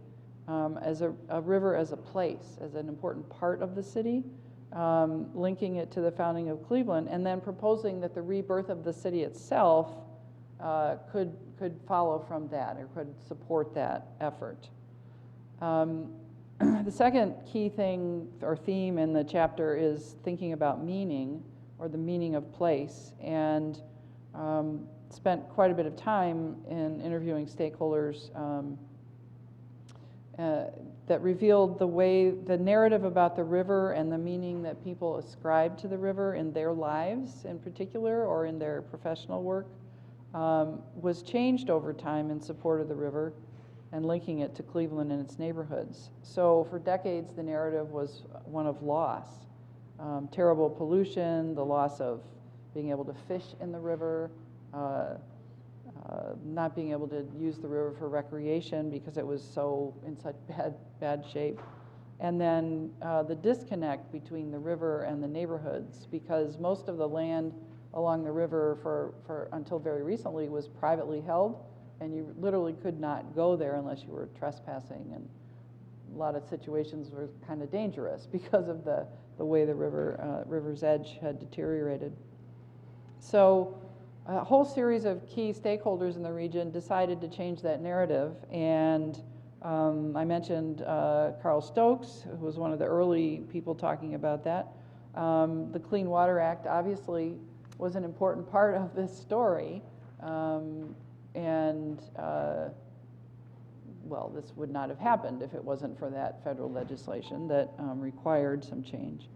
as a river as a place, as an important part of the city, linking it to the founding of Cleveland, and then proposing that the rebirth of the city itself could follow from that or could support that effort. The second key thing or theme in the chapter is thinking about meaning, or the meaning of place, and spent quite a bit of time in interviewing stakeholders that revealed the narrative about the river and the meaning that people ascribe to the river in their lives in particular or in their professional work was changed over time in support of the river and linking it to Cleveland and its neighborhoods. So for decades, the narrative was one of loss. Terrible pollution, the loss of being able to fish in the river, not being able to use the river for recreation because it was so in such bad shape. And then the disconnect between the river and the neighborhoods, because most of the land along the river for until very recently was privately held, and you literally could not go there unless you were trespassing, and a lot of situations were kind of dangerous because of the way the river's edge had deteriorated. So a whole series of key stakeholders in the region decided to change that narrative, and I mentioned Carl Stokes, who was one of the early people talking about that. The Clean Water Act obviously was an important part of this story, well, this would not have happened if it wasn't for that federal legislation that required some change.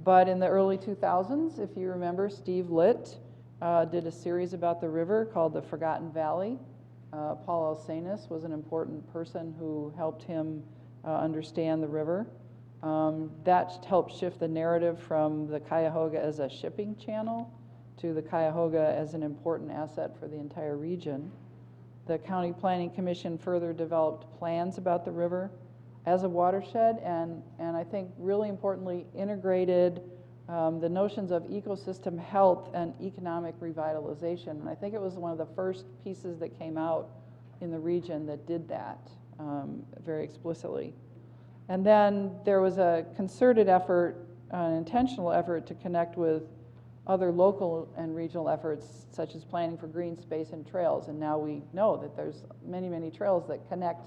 But in the early 2000s, if you remember, Steve Litt did a series about the river called The Forgotten Valley. Paul Alsanis was an important person who helped him understand the river. That helped shift the narrative from the Cuyahoga as a shipping channel to the Cuyahoga as an important asset for the entire region. The County Planning Commission further developed plans about the river as a watershed, and I think really importantly integrated the notions of ecosystem health and economic revitalization. And I think it was one of the first pieces that came out in the region that did that very explicitly. And then there was a concerted effort an intentional effort to connect with other local and regional efforts, such as planning for green space and trails. And now we know that there's many, many trails that connect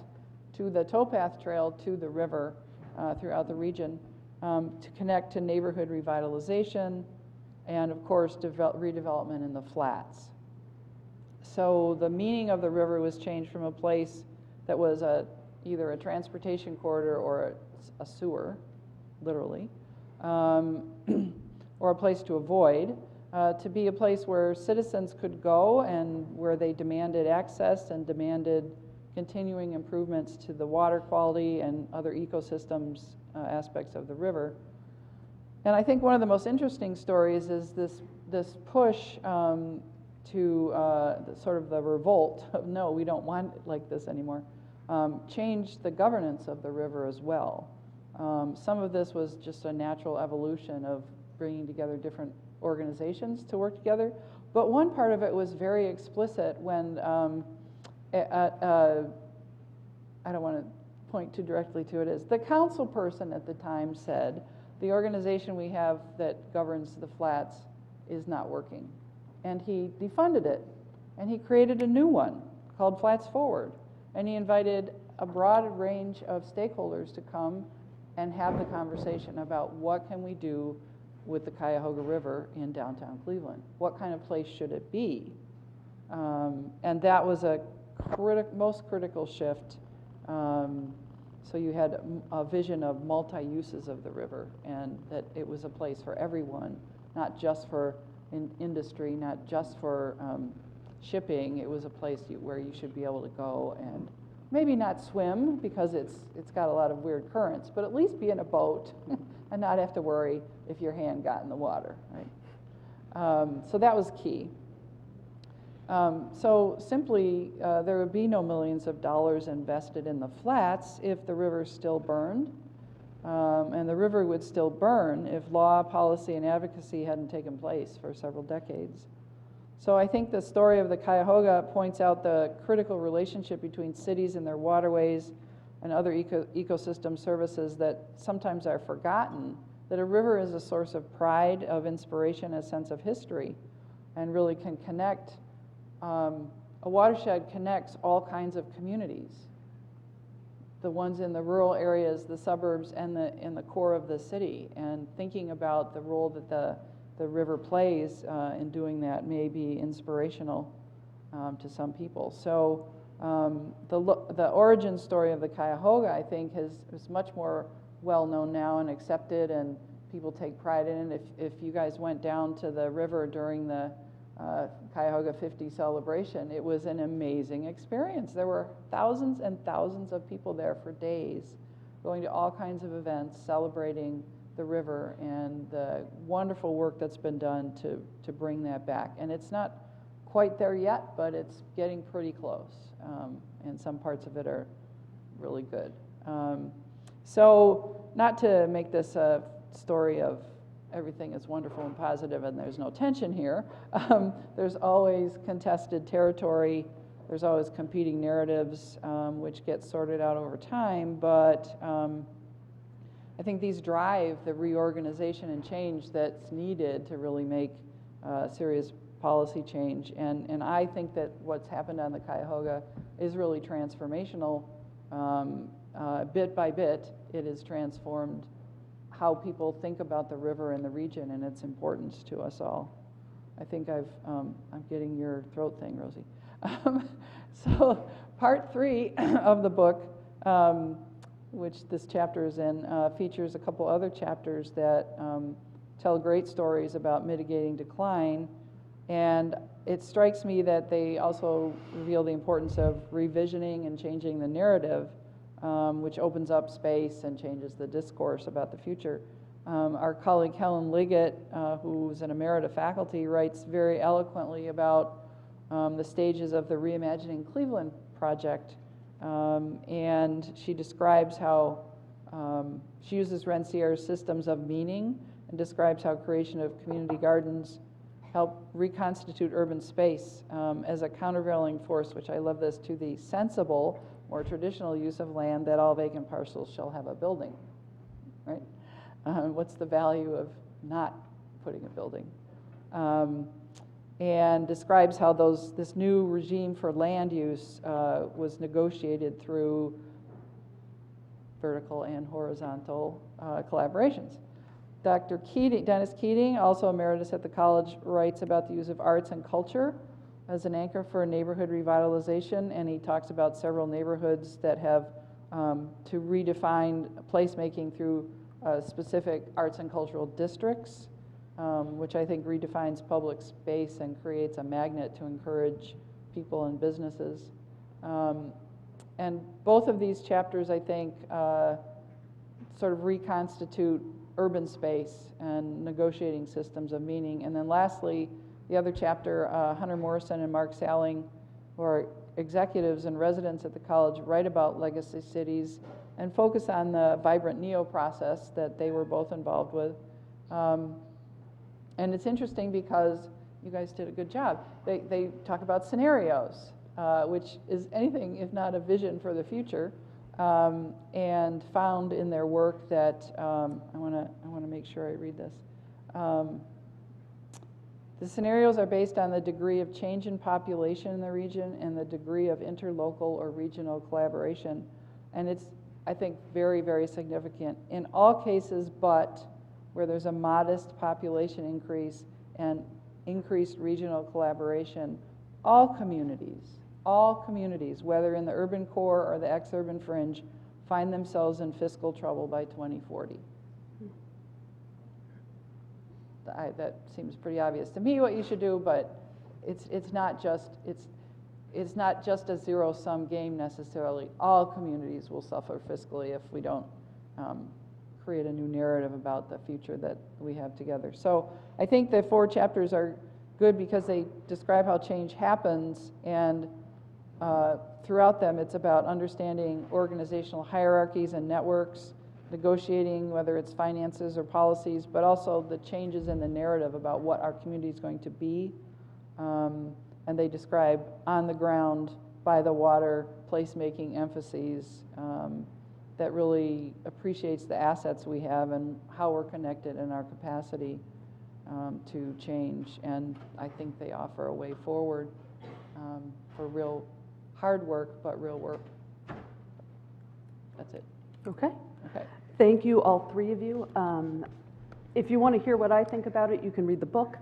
to the towpath trail to the river throughout the region, to connect to neighborhood revitalization, and of course, redevelopment in the flats. So the meaning of the river was changed from a place that was either a transportation corridor or a sewer, literally, or a place to avoid, to be a place where citizens could go and where they demanded access and demanded continuing improvements to the water quality and other ecosystems aspects of the river. And I think one of the most interesting stories is this push to sort of the revolt of, no, we don't want it like this anymore, changed the governance of the river as well. Some of this was just a natural evolution of bringing together different organizations to work together, but one part of it was very explicit when, I don't want to point too directly to it, as the council person at the time said, the organization we have that governs the flats is not working. And he defunded it, and he created a new one called Flats Forward. And he invited a broad range of stakeholders to come and have the conversation about what can we do with the Cuyahoga River in downtown Cleveland. What kind of place should it be? And that was a most critical shift. So you had a vision of multi-uses of the river, and that it was a place for everyone, not just for industry, not just for shipping. It was a place where you should be able to go and maybe not swim because it's got a lot of weird currents, but at least be in a boat and not have to worry if your hand got in the water, right? So that was key. So simply, there would be no millions of dollars invested in the flats if the river still burned, and the river would still burn if law, policy, and advocacy hadn't taken place for several decades. So I think the story of the Cuyahoga points out the critical relationship between cities and their waterways and other ecosystem services that sometimes are forgotten, that a river is a source of pride, of inspiration, a sense of history, and really can connect. A watershed connects all kinds of communities, the ones in the rural areas, the suburbs, and in the core of the city. And thinking about the role that the river plays in doing that may be inspirational to some people. So the origin story of the Cuyahoga, I think, is much more well known now and accepted, and people take pride in it. If you guys went down to the river during the Cuyahoga 50 celebration, it was an amazing experience. There were thousands and thousands of people there for days, going to all kinds of events, celebrating the river and the wonderful work that's been done to bring that back. And it's not quite there yet, but it's getting pretty close. And some parts of it are really good. So not to make this a story of everything is wonderful and positive and there's no tension here. There's always contested territory. There's always competing narratives, which get sorted out over time. But I think these drive the reorganization and change that's needed to really make serious policy change. And I think that what's happened on the Cuyahoga is really transformational. Bit by bit, it has transformed how people think about the river and the region and its importance to us all. I think I'm getting your throat thing, Rosie. So part 3 of the book, which this chapter is in, features a couple other chapters that tell great stories about mitigating decline. And it strikes me that they also reveal the importance of revisioning and changing the narrative, which opens up space and changes the discourse about the future. Our colleague Helen Liggett, who's an emerita faculty, writes very eloquently about the stages of the Reimagining Cleveland project. And she describes how she uses Rencier's systems of meaning and describes how creation of community gardens help reconstitute urban space as a countervailing force, which I love this, to the sensible, more traditional use of land that all vacant parcels shall have a building, right? What's the value of not putting a building? And describes how this new regime for land use was negotiated through vertical and horizontal collaborations. Dr. Keating, Dennis Keating, also emeritus at the college, writes about the use of arts and culture as an anchor for neighborhood revitalization, and he talks about several neighborhoods that have to redefine placemaking through specific arts and cultural districts, which I think redefines public space and creates a magnet to encourage people and businesses. And both of these chapters, I think, sort of reconstitute urban space and negotiating systems of meaning. And then lastly, the other chapter, Hunter Morrison and Mark Salling, who are executives and residents at the college, write about legacy cities and focus on the vibrant NEO process that they were both involved with. And it's interesting because you guys did a good job. They talk about scenarios, which is anything if not a vision for the future, and found in their work that I want to make sure I read this. The scenarios are based on the degree of change in population in the region and the degree of interlocal or regional collaboration. And it's, I think, very, very significant. In all cases but where there's a modest population increase and increased regional collaboration, all communities, whether in the urban core or the ex-urban fringe, find themselves in fiscal trouble by 2040. That seems pretty obvious to me what you should do, but it's not just a zero-sum game necessarily. All communities will suffer fiscally if we don't create a new narrative about the future that we have together. So I think the 4 chapters are good because they describe how change happens, and throughout them it's about understanding organizational hierarchies and networks, negotiating whether it's finances or policies, but also the changes in the narrative about what our community is going to be. And they describe on the ground, by the water, placemaking emphases that really appreciates the assets we have and how we're connected and our capacity to change. And I think they offer a way forward for real hard work, but real work. That's it. Okay. Okay. Thank you, all 3 of you. If you want to hear what I think about it, you can read the book.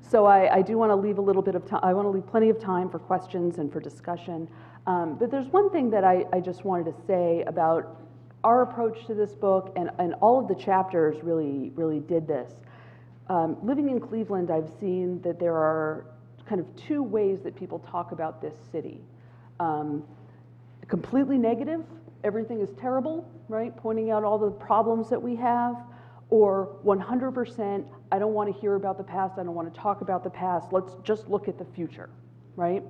So I do want to leave a little bit of time. I want to leave plenty of time for questions and for discussion. But there's one thing that I just wanted to say about our approach to this book, and all of the chapters really did this. Living in Cleveland, I've seen that there are kind of 2 ways that people talk about this city. Completely negative, everything is terrible, right? Pointing out all the problems that we have, or 100%, I don't want to hear about the past, I don't want to talk about the past, let's just look at the future, right?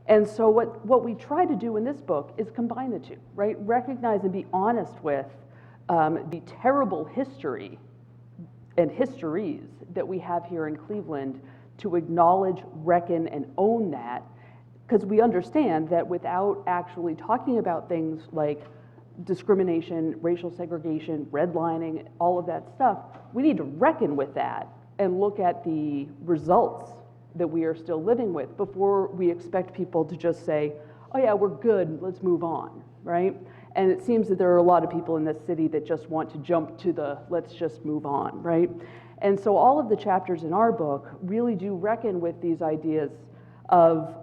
And so what we try to do in this book is combine the 2, right? Recognize and be honest with the terrible history and histories that we have here in Cleveland, to acknowledge, reckon, and own that, because we understand that without actually talking about things like discrimination, racial segregation, redlining, all of that stuff, we need to reckon with that and look at the results that we are still living with before we expect people to just say, oh yeah, we're good, let's move on, right? And it seems that there are a lot of people in this city that just want to jump to the let's just move on, right? And so all of the chapters in our book really do reckon with these ideas of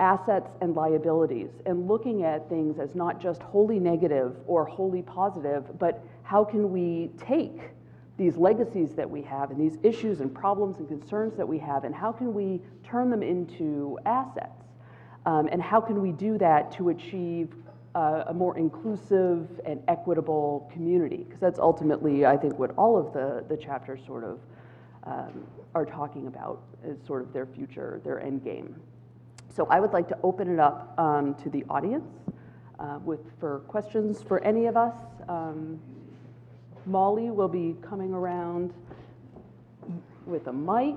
assets and liabilities, and looking at things as not just wholly negative or wholly positive, but how can we take these legacies that we have and these issues and problems and concerns that we have, and how can we turn them into assets? And how can we do that to achieve a more inclusive and equitable community? Because that's ultimately, I think, what all of the chapters sort of are talking about, is sort of their future, their end game. So I would like to open it up to the audience for questions for any of us. Molly will be coming around with a mic.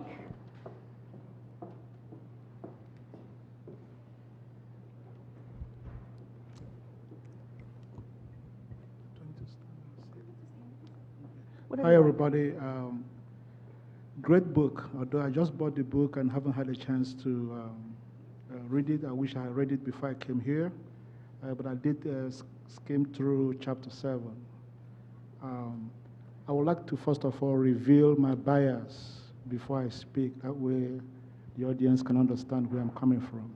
Whatever Hi, you want. everybody. Great book. Although I just bought the book and haven't had a chance to read it. I wish I had read it before I came here. But I did skim through chapter 7. I would like to, first of all, reveal my bias before I speak. That way the audience can understand where I'm coming from.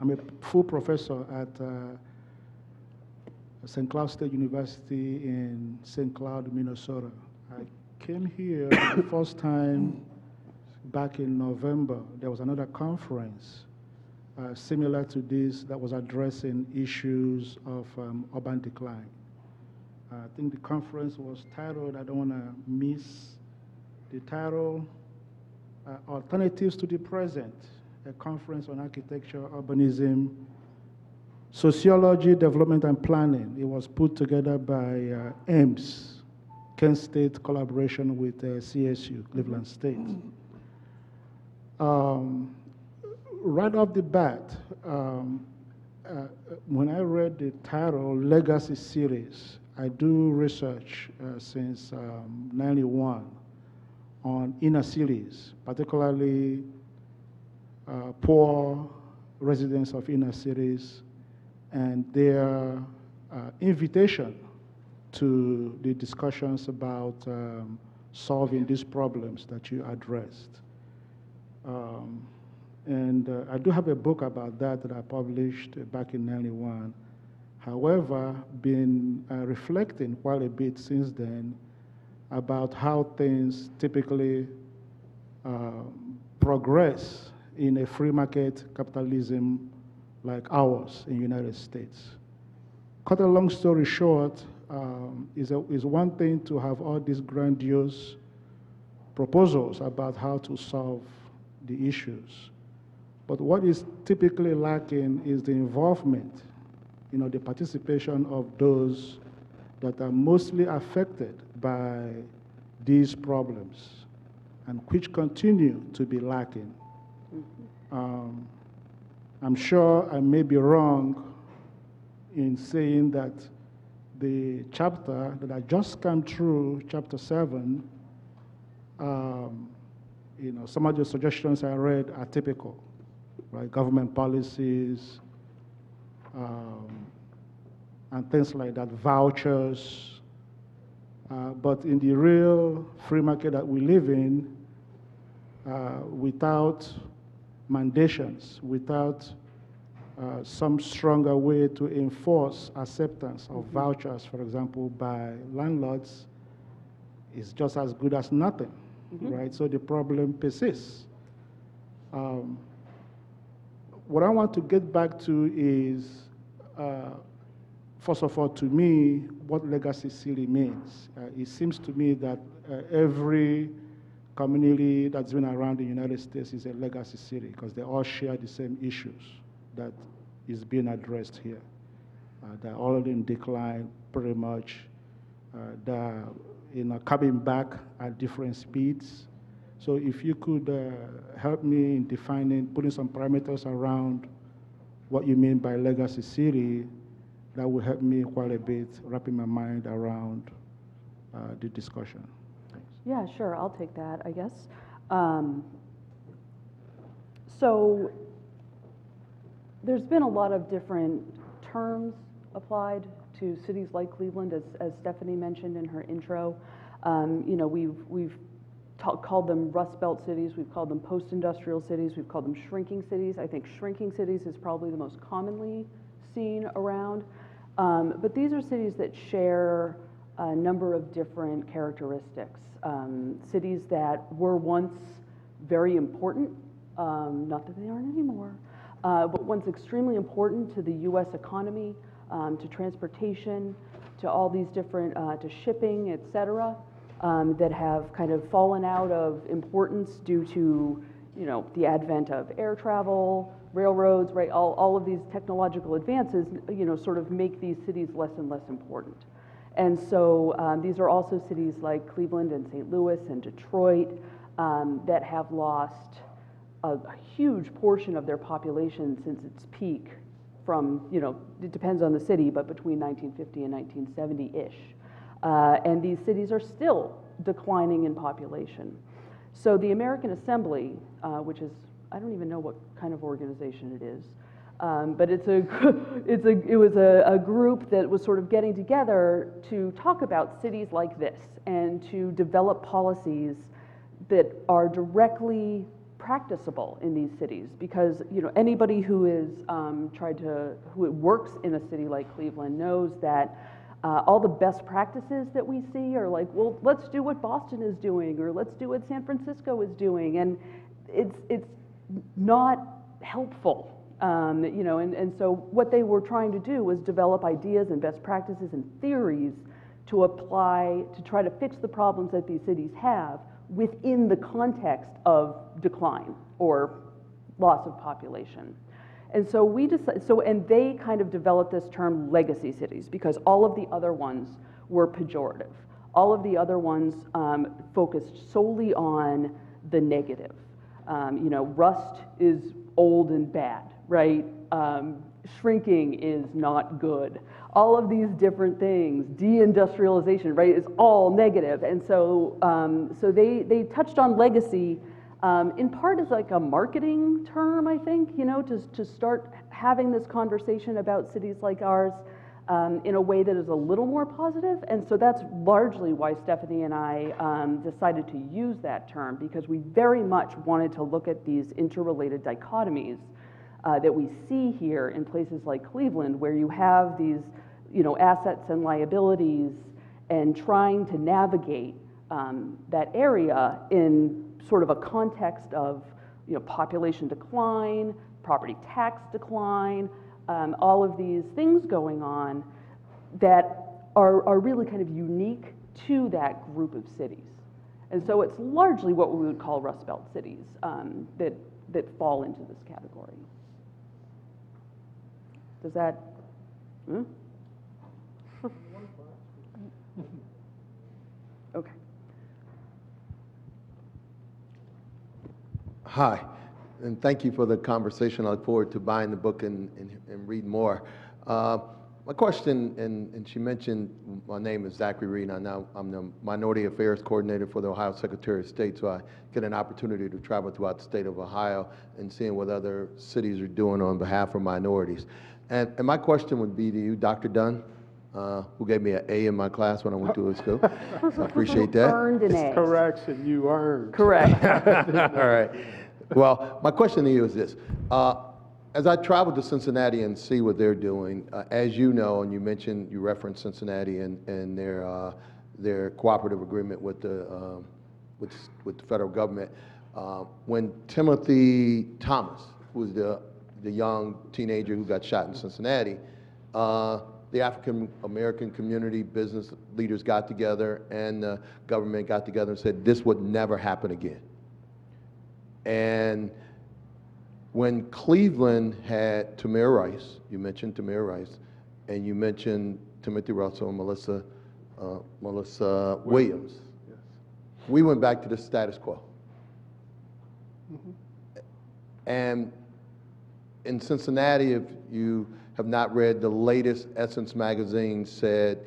I'm a full professor at St. Cloud State University in St. Cloud, Minnesota. I came here the first time back in November. There was another conference similar to this that was addressing issues of urban decline. I think the conference was titled, I don't want to miss the title, Alternatives to the Present, a conference on architecture, urbanism, sociology, development, and planning. It was put together by AIMS, Kent State collaboration with CSU, Cleveland State. Right off the bat, when I read the title, Legacy Series, I do research since 91 on inner cities, particularly poor residents of inner cities and their invitation to the discussions about solving these problems that you addressed. I do have a book about that I published back in 91. However, been reflecting quite a bit since then about how things typically progress in a free market capitalism like ours in the United States. Cut a long story short, is one thing to have all these grandiose proposals about how to solve the issues. But what is typically lacking is the involvement, the participation of those that are mostly affected by these problems and which continue to be lacking. I'm sure I may be wrong in saying that the chapter that I just came through, chapter 7, some of the suggestions I read are typical, right? Government policies, and things like that, vouchers. But in the real free market that we live in, without mandations, without some stronger way to enforce acceptance of vouchers, for example, by landlords, is just as good as nothing, right? So the problem persists. What I want to get back to is, first of all, to me, what legacy city means. It seems to me that every community that's been around the United States is a legacy city because they all share the same issues that is being addressed here. They're all in decline pretty much. They're coming back at different speeds. So if you could help me in defining, putting some parameters around what you mean by legacy city, that will help me quite a bit wrapping my mind around the discussion. Thanks. Yeah, sure, I'll take that, I guess. So there's been a lot of different terms applied to cities like Cleveland, as Stephanie mentioned in her intro. We've called them Rust Belt cities, we've called them post-industrial cities, we've called them shrinking cities. I think shrinking cities is probably the most commonly seen around. But these are cities that share a number of different characteristics. Cities that were once very important, not that they aren't anymore, but once extremely important to the US economy, to transportation, to all these different, to shipping, et cetera, that have kind of fallen out of importance due to, the advent of air travel, railroads, right? All of these technological advances, sort of make these cities less and less important. And so these are also cities like Cleveland and St. Louis and Detroit that have lost a huge portion of their population since its peak from, it depends on the city, but between 1950 and 1970-ish. And these cities are still declining in population. So the American Assembly, which is, I don't even know what kind of organization it is, but it was a group that was sort of getting together to talk about cities like this and to develop policies that are directly practicable in these cities, because anybody who is who works in a city like Cleveland knows that all the best practices that we see are like, well, let's do what Boston is doing, or let's do what San Francisco is doing, and it's not helpful. And so what they were trying to do was develop ideas and best practices and theories to apply to try to fix the problems that these cities have within the context of decline or loss of population. And so and they kind of developed this term legacy cities, because all of the other ones were pejorative. All of the other ones focused solely on the negative. Rust is old and bad, right? Shrinking is not good. All of these different things, deindustrialization, right, is all negative. And so, they touched on legacy in part as like a marketing term, I think, to start having this conversation about cities like ours in a way that is a little more positive. And so that's largely why Stephanie and I decided to use that term, because we very much wanted to look at these interrelated dichotomies that we see here in places like Cleveland, where you have these, assets and liabilities, and trying to navigate that area in sort of a context of, population decline, property tax decline, all of these things going on that are really kind of unique to that group of cities. And so it's largely what we would call Rust Belt cities that fall into this category. Does that? Okay. Hi, and thank you for the conversation. I look forward to buying the book and read more. My question, and she mentioned my name is Zachary Reed, and I'm the Minority Affairs Coordinator for the Ohio Secretary of State, so I get an opportunity to travel throughout the state of Ohio and seeing what other cities are doing on behalf of minorities. And my question would be to you, Dr. Dunn, who gave me an A in my class when I went to school. So I appreciate that. Earned an A. Correction, you earned. Correct. All right. Well, my question to you is this. As I travel to Cincinnati and see what they're doing, as you know, and you referenced Cincinnati and their cooperative agreement with the federal government. When Timothy Thomas, who was the young teenager who got shot in Cincinnati, the African American community, business leaders got together, and the government got together and said this would never happen again. And when Cleveland had Tamir Rice, you mentioned Tamir Rice, and you mentioned Timothy Russell and Melissa Williams, Yes. we went back to the status quo. And in Cincinnati, if you have not read the latest Essence magazine, said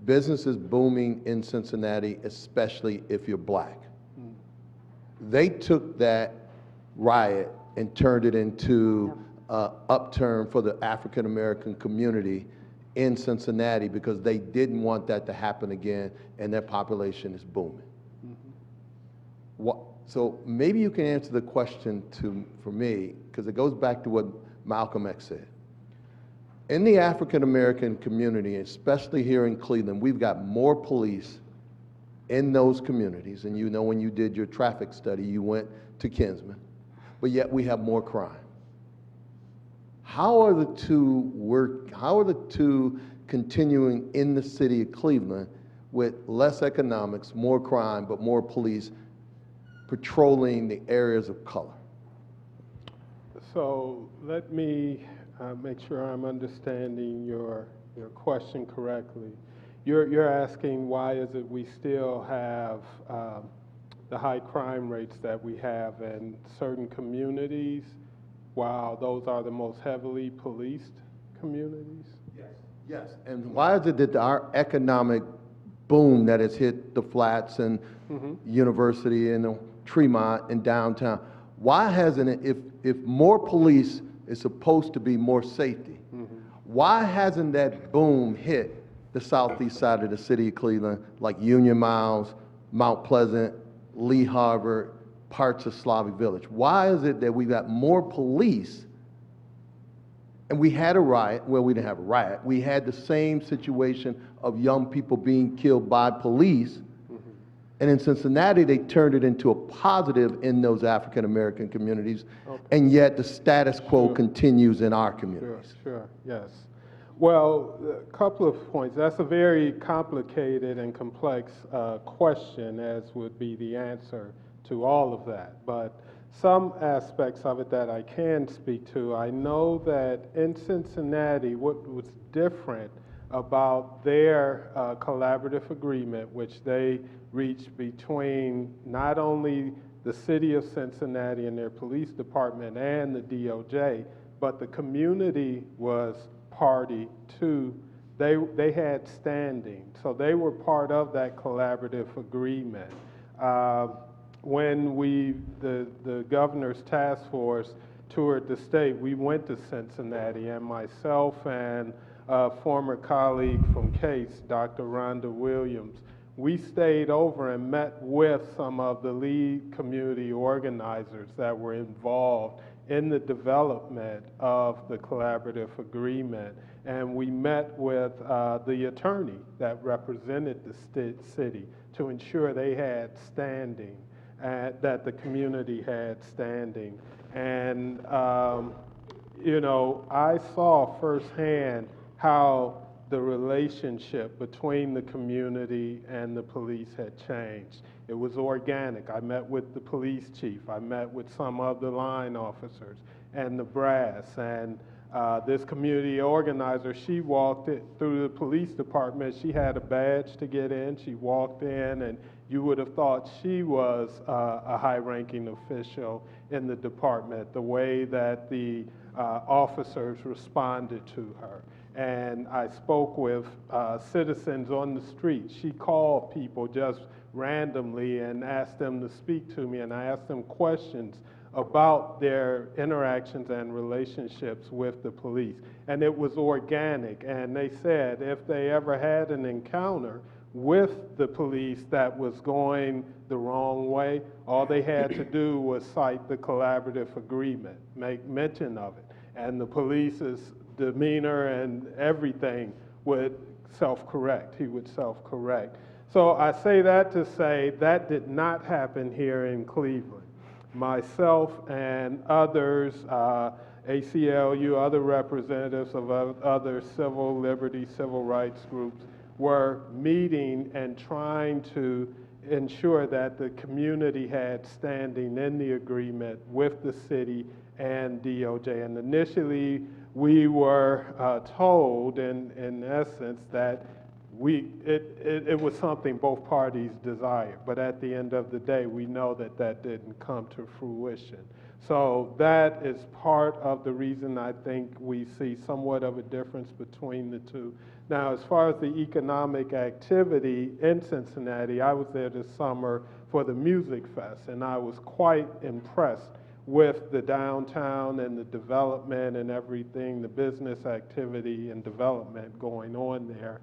business is booming in Cincinnati, especially if you're black. They took that riot and turned it into upturn for the African American community in Cincinnati, because they didn't want that to happen again, and their population is booming. So maybe you can answer the question for me, because it goes back to what Malcolm X said. In the African American community, especially here in Cleveland, we've got more police in those communities, and when you did your traffic study, you went to Kinsman, but yet we have more crime. How are the two continuing in the city of Cleveland with less economics, more crime, but more police patrolling the areas of color? So let me make sure I'm understanding your question correctly. You're asking why is it we still have the high crime rates that we have in certain communities, while those are the most heavily policed communities? Yes. And why is it that our economic boom that has hit the Flats and University and Tremont and downtown. Why hasn't it, if more police is supposed to be more safety, why hasn't that boom hit the southeast side of the city of Cleveland, like Union Miles, Mount Pleasant, Lee Harvard, parts of Slavic Village? Why is it that we got more police and we had a riot? Well, we didn't have a riot. We had the same situation of young people being killed by police. And in Cincinnati, they turned it into a positive in those African American communities. And yet the status quo continues in our communities. Sure, yes. Well, a couple of points. That's a very complicated and complex question, as would be the answer to all of that. But some aspects of it that I can speak to, I know that in Cincinnati, what was different about their collaborative agreement, which they reached between not only the city of Cincinnati and their police department and the DOJ, but the community was party to, they had standing. So they were part of that collaborative agreement. When the governor's task force toured the state, we went to Cincinnati, and myself and a former colleague from Case, Dr. Rhonda Williams, we stayed over and met with some of the lead community organizers that were involved in the development of the collaborative agreement. And we met with the attorney that represented the city to ensure they had standing, that the community had standing. And, you know, I saw firsthand how the relationship between the community and the police had changed. It was organic. I met with the police chief. I met with some of the line officers and the brass. And this community organizer, she walked through the police department. She had a badge to get in. She walked in, and you would have thought she was a high-ranking official in the department, the way that the officers responded to her. And I spoke with citizens on the street. She called people just randomly and asked them to speak to me, and I asked them questions about their interactions and relationships with the police. And it was organic, and they said if they ever had an encounter with the police that was going the wrong way, all they had to do was cite the collaborative agreement, make mention of it, and the police's demeanor and everything would self-correct. He would self-correct. So I say that to say that did not happen here in Cleveland. Myself and others, ACLU, other representatives of other civil liberty, civil rights groups, were meeting and trying to ensure that the community had standing in the agreement with the city and DOJ. And initially, we were told, in essence, that it was something both parties desired. But at the end of the day, we know that that didn't come to fruition. So that is part of the reason I think we see somewhat of a difference between the two. Now, as far as the economic activity in Cincinnati, I was there this summer for the Music Fest, and I was quite impressed with the downtown and the development and everything, the business activity and development going on there.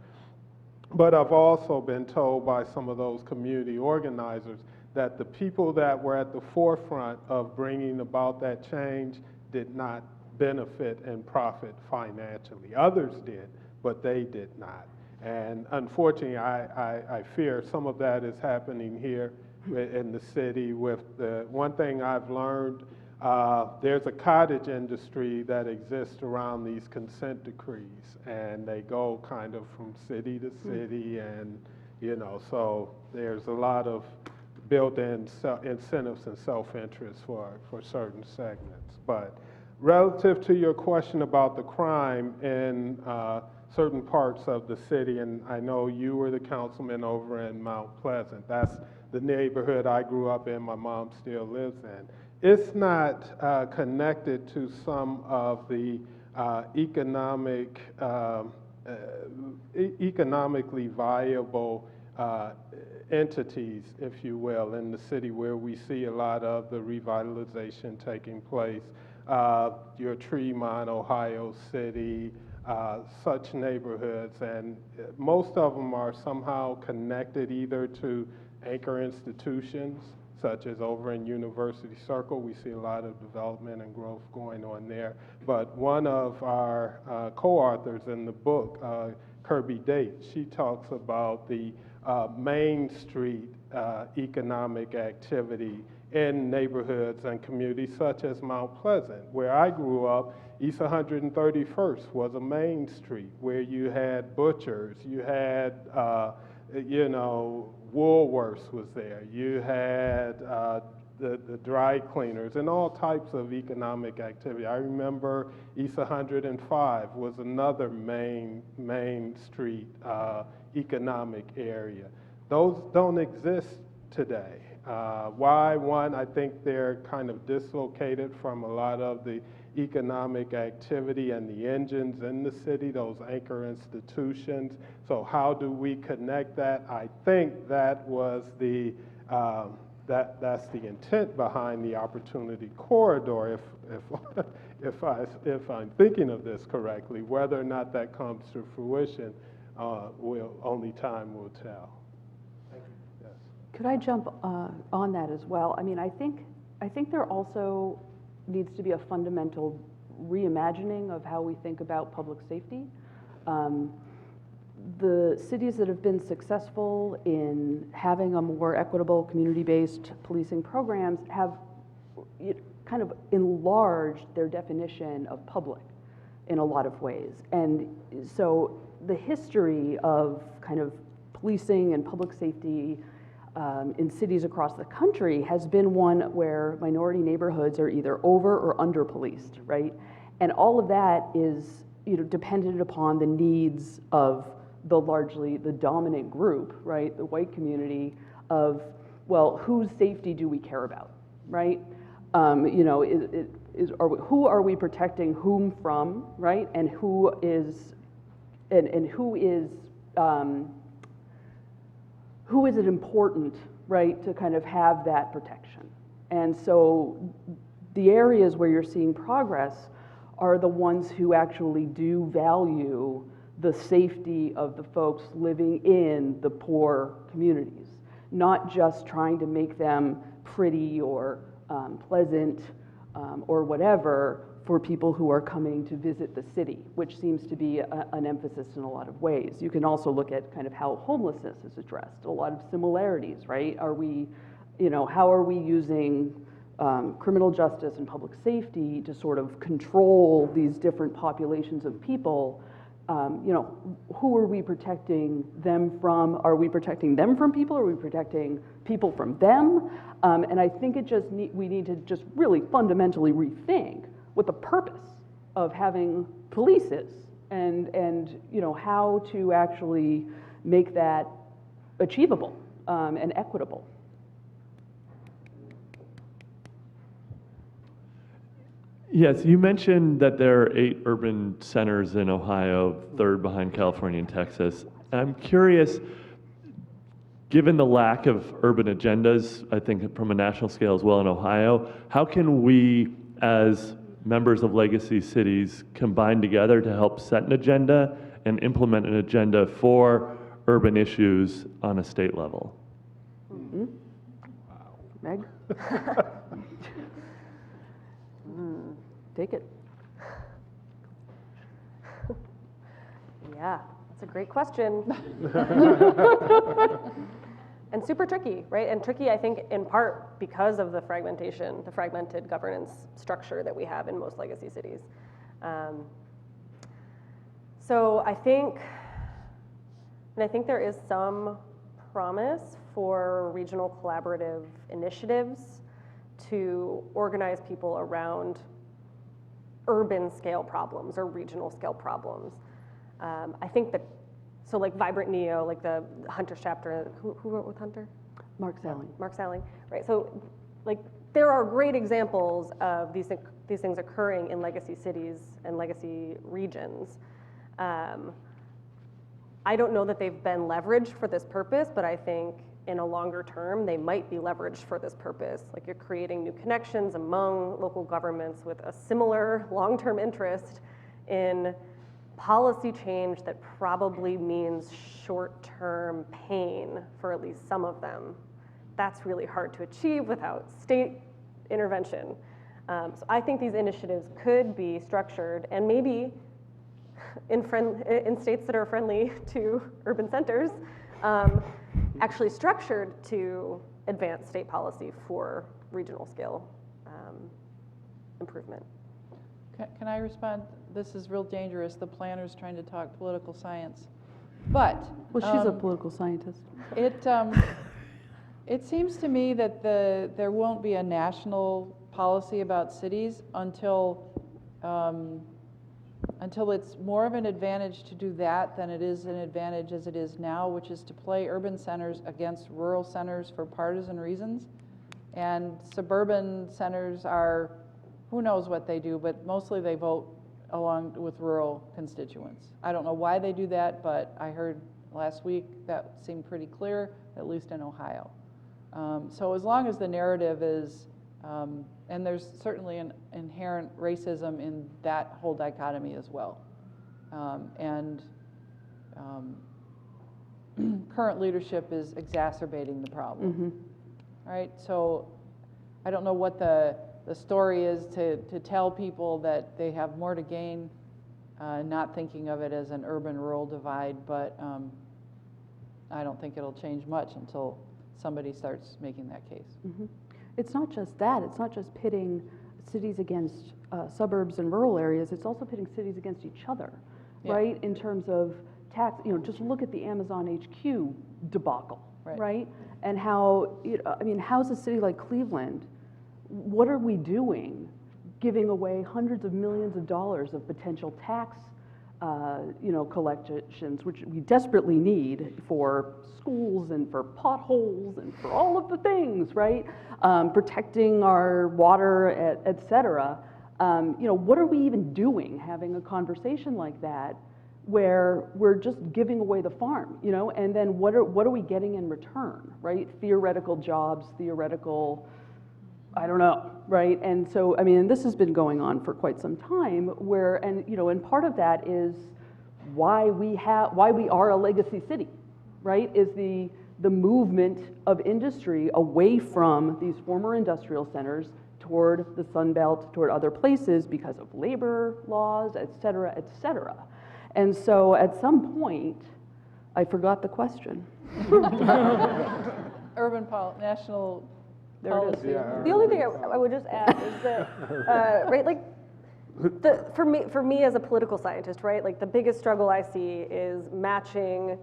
But I've also been told by some of those community organizers that the people that were at the forefront of bringing about that change did not benefit and profit financially. Others did, but they did not. And unfortunately, I fear some of that is happening here in the city. With the one thing I've learned, there's a cottage industry that exists around these consent decrees, and they go kind of from city to city, and you know, so there's a lot of built-in incentives and self-interest for certain segments. But relative to your question about the crime in certain parts of the city, and I know you were the councilman over in Mount Pleasant. That's the neighborhood I grew up in, my mom still lives in. It's not connected to some of the economically viable entities, if you will, in the city where we see a lot of the revitalization taking place. Your Tremont, Ohio City, such neighborhoods, and most of them are somehow connected either to anchor institutions, such as over in University Circle. We see a lot of development and growth going on there. But one of our co-authors in the book, Kirby Date, she talks about the Main Street economic activity in neighborhoods and communities such as Mount Pleasant. Where I grew up, East 131st was a main street where you had butchers, you had, Woolworths was there, you had the dry cleaners and all types of economic activity. I remember East 105 was another main street economic area. Those don't exist today. Why? One, I think they're kind of dislocated from a lot of the economic activity and the engines in the city, those anchor institutions. So how do we connect that? I think that was that's the intent behind the Opportunity Corridor, if I'm thinking of this correctly. Whether or not that comes to fruition, only time will tell. Thank you. Yes. Could I jump on that as well? I mean, I think there also needs to be a fundamental reimagining of how we think about public safety. The cities that have been successful in having a more equitable, community-based policing programs have kind of enlarged their definition of public in a lot of ways. And so the history of kind of policing and public safety in cities across the country has been one where minority neighborhoods are either over or under policed, right? And all of that is dependent upon the needs of the dominant group, right? The white community of, well, whose safety do we care about, right? Who are we protecting whom from, right? And who is it important, right, to kind of have that protection? And so the areas where you're seeing progress are the ones who actually do value the safety of the folks living in the poor communities, not just trying to make them pretty or pleasant or whatever for people who are coming to visit the city, which seems to be an emphasis in a lot of ways. You can also look at kind of how homelessness is addressed, a lot of similarities, right? How are we using criminal justice and public safety to sort of control these different populations of people? Who are we protecting them from? Are we protecting them from people? Are we protecting people from them? And I think we need to just really fundamentally rethink what the purpose of having police is, and how to actually make that achievable and equitable. Yes, you mentioned that there are 8 urban centers in Ohio, third behind California and Texas. I'm curious, given the lack of urban agendas, I think from a national scale as well in Ohio, how can we as members of legacy cities combine together to help set an agenda and implement an agenda for urban issues on a state level? Mm-hmm. Meg? Take it. Yeah, that's a great question. And super tricky, right? And tricky, I think, in part because of the fragmentation, the fragmented governance structure that we have in most legacy cities. So I think there is some promise for regional collaborative initiatives to organize people around urban scale problems or regional scale problems. I think that, so like Vibrant Neo, like the Hunter's chapter, who wrote with Hunter? Mark Salling. Mark Salling, right? So like there are great examples of these things occurring in legacy cities and legacy regions. I I don't know that they've been leveraged for this purpose, but I think in a longer term, they might be leveraged for this purpose. Like you're creating new connections among local governments with a similar long-term interest in policy change that probably means short-term pain for at least some of them. That's really hard to achieve without state intervention. So I think these initiatives could be structured, and maybe in states that are friendly to urban centers, actually structured to advance state policy for regional scale improvement. Can I respond? This is real dangerous. The planner's trying to talk political science. But Well, she's a political scientist. It seems to me that there won't be a national policy about cities until it's more of an advantage to do that than it is an advantage as it is now, which is to play urban centers against rural centers for partisan reasons. And suburban centers are, who knows what they do, but mostly they vote along with rural constituents. I don't know why they do that, but I heard last week that seemed pretty clear, at least in Ohio. So as long as the narrative is, and there's certainly an inherent racism in that whole dichotomy as well. Current leadership is exacerbating the problem. Mm-hmm. Right? So I don't know what the story is to tell people that they have more to gain, not thinking of it as an urban-rural divide, but I don't think it'll change much until somebody starts making that case. Mm-hmm. It's not just that. It's not just pitting cities against suburbs and rural areas. It's also pitting cities against each other, Yeah. right? In terms of tax, just look at the Amazon HQ debacle, right? And how, how's a city like Cleveland, what are we doing giving away hundreds of millions of dollars of potential tax collections, which we desperately need for schools and for potholes and for all of the things, right? Protecting our water, et cetera. What are we even doing having a conversation like that where we're just giving away the farm, and then what are we getting in return, right? Theoretical jobs, theoretical, I don't know, right? And so, this has been going on for quite some time and part of that is why we are a legacy city, right? Is the movement of industry away from these former industrial centers toward the Sun Belt, toward other places because of labor laws, et cetera, et cetera. And so at some point, I forgot the question. National There it is. policy. Yeah. The only thing I would just add is that, right, like, for me as a political scientist, right, like the biggest struggle I see is matching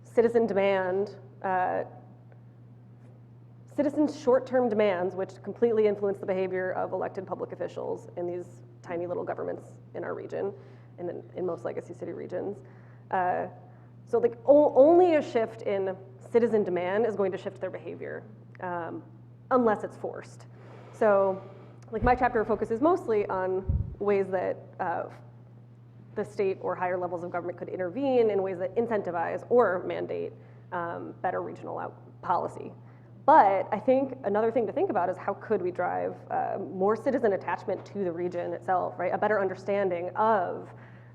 citizen demand, citizens' short-term demands, which completely influence the behavior of elected public officials in these tiny little governments in our region, and in most legacy city regions. So like only a shift in citizen demand is going to shift their behavior, unless it's forced. So like my chapter focuses mostly on ways that the state or higher levels of government could intervene in ways that incentivize or mandate better regional policy. But I think another thing to think about is how could we drive more citizen attachment to the region itself, right? A better understanding of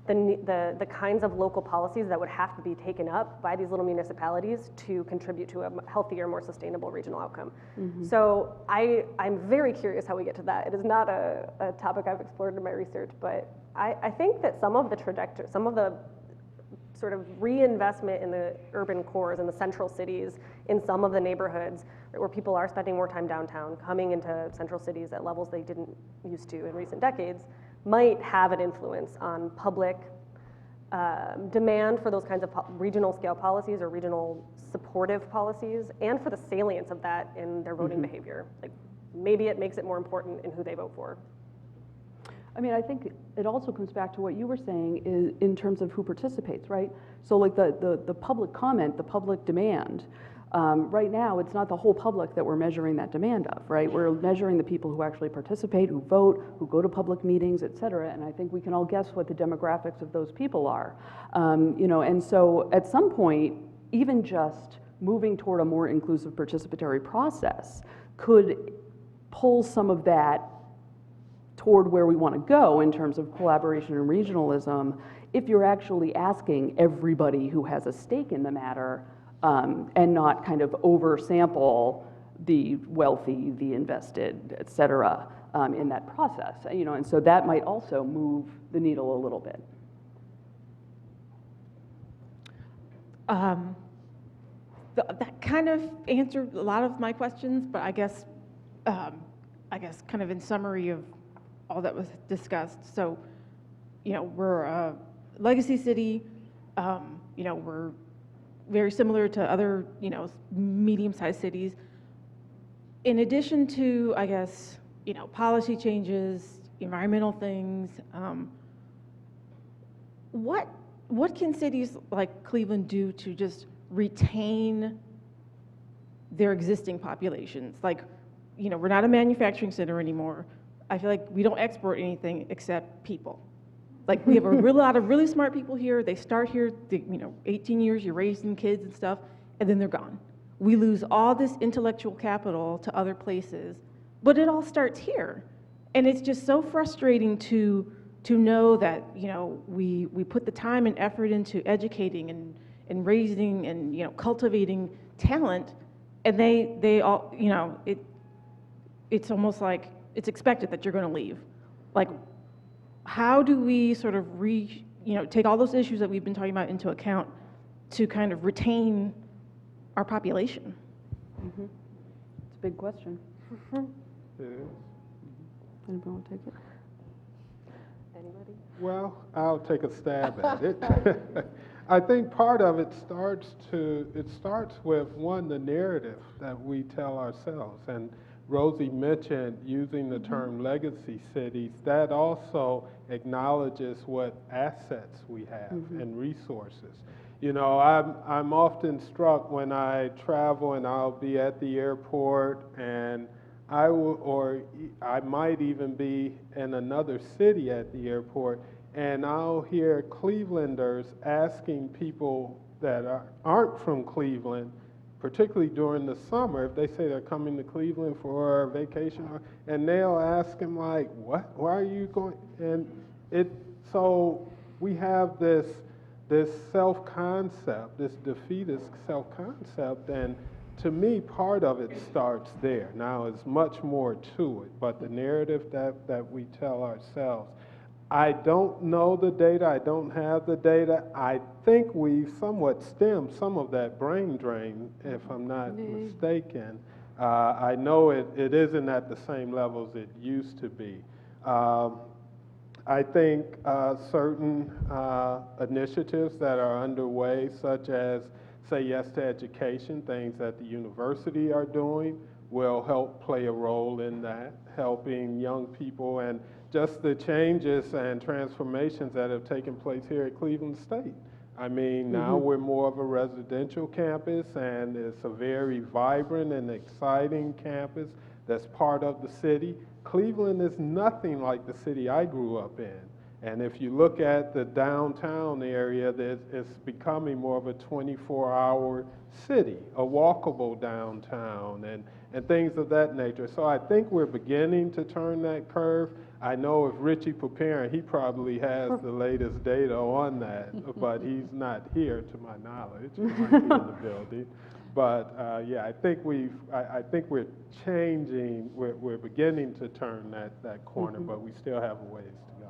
the kinds of local policies that would have to be taken up by these little municipalities to contribute to a healthier, more sustainable regional outcome. Mm-hmm. So I'm very curious how we get to that. It is not a topic I've explored in my research, but I think that some of the sort of reinvestment in the urban cores and the central cities in some of the neighborhoods where people are spending more time downtown, coming into central cities at levels they didn't used to in recent decades, might have an influence on public demand for those kinds of regional scale policies or regional supportive policies, and for the salience of that in their voting behavior. Like maybe it makes it more important in who they vote for. I think it also comes back to what you were saying in terms of who participates, right? So like the public comment, the public demand, Right now, it's not the whole public that we're measuring that demand of, right? We're measuring the people who actually participate, who vote, who go to public meetings, et cetera, and I think we can all guess what the demographics of those people are. And so at some point, even just moving toward a more inclusive participatory process could pull some of that toward where we want to go in terms of collaboration and regionalism, if you're actually asking everybody who has a stake in the matter, and not kind of oversample the wealthy, the invested, et cetera, in that process. And so that might also move the needle a little bit. That kind of answered a lot of my questions, but I guess kind of in summary of all that was discussed. So, we're a legacy city. We're very similar to other, medium-sized cities. In addition to, I guess, policy changes, environmental things, what can cities like Cleveland do to just retain their existing populations? Like, we're not a manufacturing center anymore. I feel like we don't export anything except people. Like, we have a lot of really smart people here. They start here, 18 years, you're raising kids and stuff, and then they're gone. We lose all this intellectual capital to other places, but it all starts here. And it's just so frustrating to know that, we put the time and effort into educating and raising and, cultivating talent, and they all, it's almost like it's expected that you're going to leave. Like, how do we sort of take all those issues that we've been talking about into account to kind of retain our population? Mm-hmm. It's a big question. It is. Anybody want to take it? Anybody? Well, I'll take a stab at it. I think part of it starts with, one, the narrative that we tell ourselves. And Rosie mentioned using the term legacy cities. That also acknowledges what assets we have and resources. I'm often struck when I travel and I'll be at the airport, and I might even be in another city at the airport, and I'll hear Clevelanders asking people that aren't from Cleveland, particularly during the summer, if they say they're coming to Cleveland for a vacation, and they'll ask them like, "What? Why are you going?" And so we have this self-concept, this defeatist self-concept, and to me, part of it starts there. Now, there's much more to it, but the narrative that we tell ourselves. I don't know the data. I don't have the data. I think we've somewhat stemmed some of that brain drain, if I'm not mistaken. I know it isn't at the same levels it used to be. I think certain initiatives that are underway, such as Say Yes to Education, things that the university are doing, will help play a role in that, helping young people, and just the changes and transformations that have taken place here at Cleveland State. I mean, now we're more of a residential campus, and it's a very vibrant and exciting campus that's part of the city. Cleveland is nothing like the city I grew up in. And if you look at the downtown area, it's becoming more of a 24-hour city, a walkable downtown, and things of that nature. So I think we're beginning to turn that curve. I know if Richie Paparin, he probably has the latest data on that, but he's not here to my knowledge. He might be in the building. But yeah, I think we're changing. We're beginning to turn that corner, but we still have a ways to go.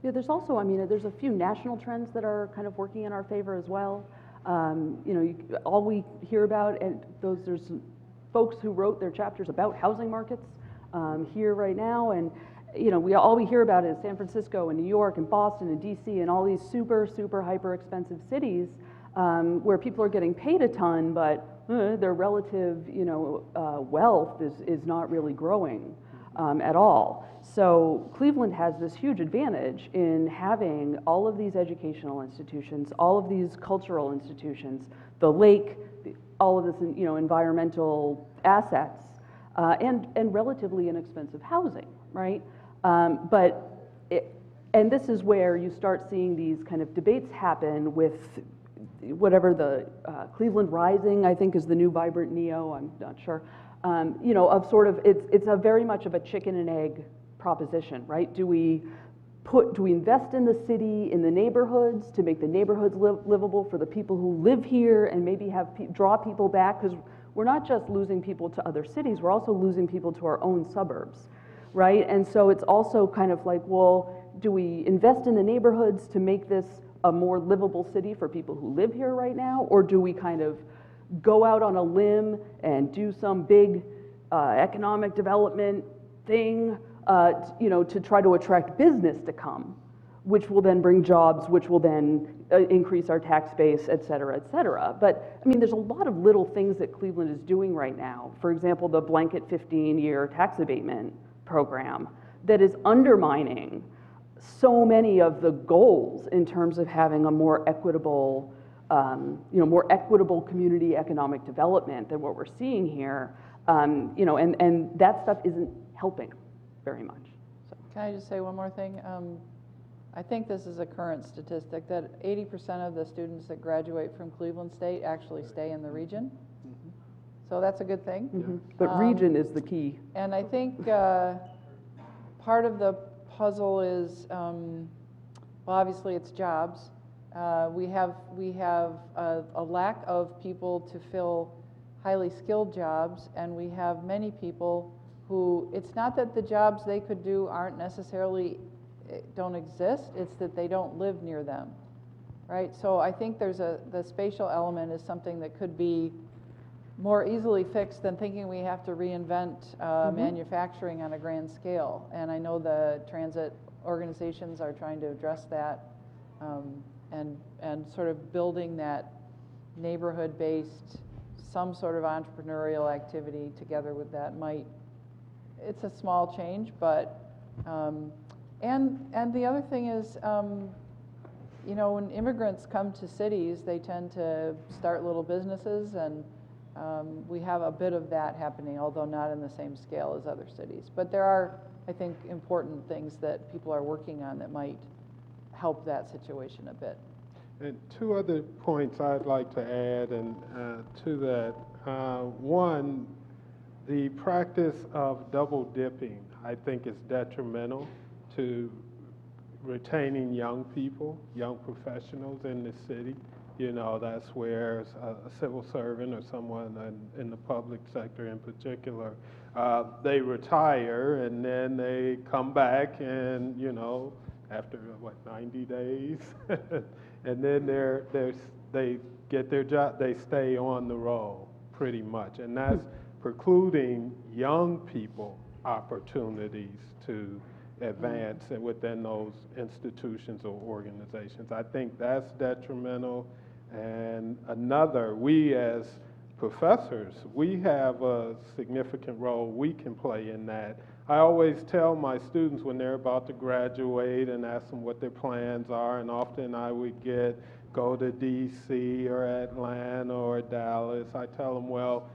Yeah, there's also, there's a few national trends that are kind of working in our favor as well. All we hear about, and there's folks who wrote their chapters about housing markets here right now, and all we hear about is San Francisco and New York and Boston and DC and all these super, super hyper expensive cities where people are getting paid a ton, but their relative, wealth is not really growing. at all. So Cleveland has this huge advantage in having all of these educational institutions, all of these cultural institutions, the lake, all of this, environmental assets, and relatively inexpensive housing, right? And this is where you start seeing these kind of debates happen with whatever the Cleveland Rising, I think, is the new vibrant neo, I'm not sure, of sort of, it's a very much of a chicken and egg proposition, right? Do we invest in the city, in the neighborhoods, to make the neighborhoods livable for the people who live here and maybe draw people back? Because we're not just losing people to other cities, we're also losing people to our own suburbs, right? And so it's also kind of like, well, do we invest in the neighborhoods to make this a more livable city for people who live here right now? Or do we kind of go out on a limb and do some big economic development thing, to try to attract business to come, which will then bring jobs, which will then increase our tax base, et cetera, et cetera. But I mean, there's a lot of little things that Cleveland is doing right now. For example, the blanket 15-year tax abatement program that is undermining so many of the goals in terms of having a more equitable, community economic development than what we're seeing here, and that stuff isn't helping very much. So. Can I just say one more thing? I think this is a current statistic that 80% of the students that graduate from Cleveland State actually stay in the region. Mm-hmm. So that's a good thing. Mm-hmm. But region is the key. And I think part of the puzzle is, well, obviously it's jobs. We have a lack of people to fill highly skilled jobs, and we have many people who, it's not that the jobs they could do aren't necessarily, don't exist, it's that they don't live near them, right? So I think the spatial element is something that could be more easily fixed than thinking we have to reinvent manufacturing on a grand scale. And I know the transit organizations are trying to address that, and sort of building that neighborhood-based, some sort of entrepreneurial activity together with that it's a small change, but, and the other thing is, when immigrants come to cities, they tend to start little businesses, and we have a bit of that happening, although not in the same scale as other cities. But there are, I think, important things that people are working on that might help that situation a bit. And two other points I'd like to add to that. One, the practice of double dipping, I think, is detrimental to retaining young people, young professionals in the city. That's where a civil servant or someone in the public sector in particular, they retire and then they come back and, after 90 days, and then they get their job, they stay on the roll pretty much. And that's precluding young people opportunities to advance within those institutions or organizations. I think that's detrimental. And another, we as professors, we have a significant role we can play in that. I always tell my students when they're about to graduate and ask them what their plans are, and often I would go to DC or Atlanta or Dallas. I tell them, well,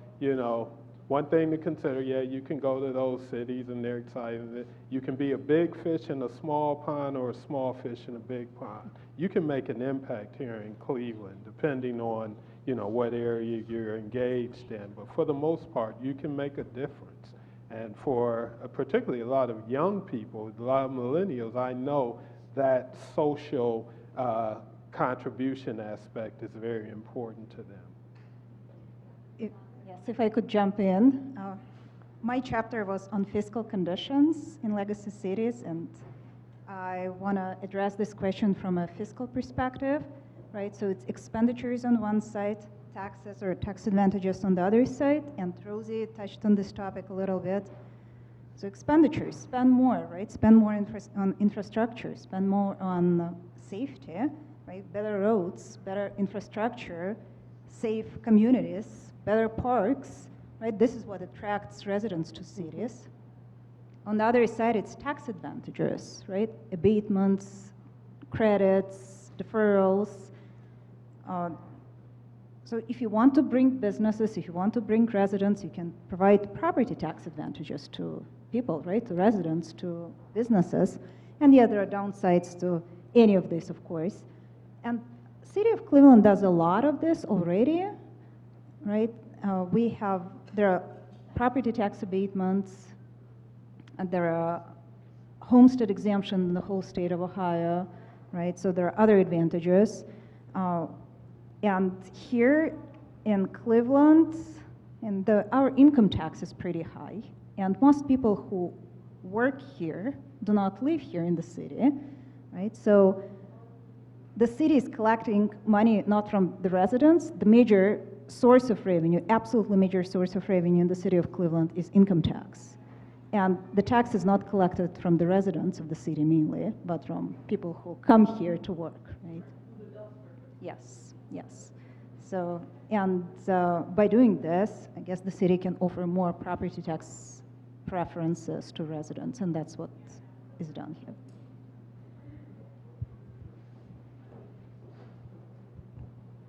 one thing to consider, you can go to those cities and they're excited. You can be a big fish in a small pond or a small fish in a big pond. You can make an impact here in Cleveland, depending on, what area you're engaged in. But for the most part, you can make a difference. And for particularly a lot of young people, a lot of millennials, I know that social contribution aspect is very important to them. Yes, if I could jump in. My chapter was on fiscal conditions in legacy cities, and I want to address this question from a fiscal perspective, right? So it's expenditures on one side, taxes or tax advantages on the other side, and Rosie touched on this topic a little bit. So expenditures, spend more, right? Spend more on infrastructure, spend more on safety, right? Better roads, better infrastructure, safe communities, better parks, right? This is what attracts residents to cities. On the other side, it's tax advantages, right? Abatements, credits, deferrals. So if you want to bring businesses, if you want to bring residents, you can provide property tax advantages to people, right? To residents, to businesses. And yet there are downsides to any of this, of course. And City of Cleveland does a lot of this already, right? There are property tax abatements, and there are homestead exemption in the whole state of Ohio, right? So there are other advantages. And here in Cleveland, our income tax is pretty high, and most people who work here do not live here in the city, right? So the city is collecting money not from the residents. The major source of revenue, absolutely major source of revenue in the city of Cleveland is income tax. And the tax is not collected from the residents of the city mainly, but from people who come here to work, right? Yes, yes. So, and by doing this, I guess the city can offer more property tax preferences to residents, and that's what is done here.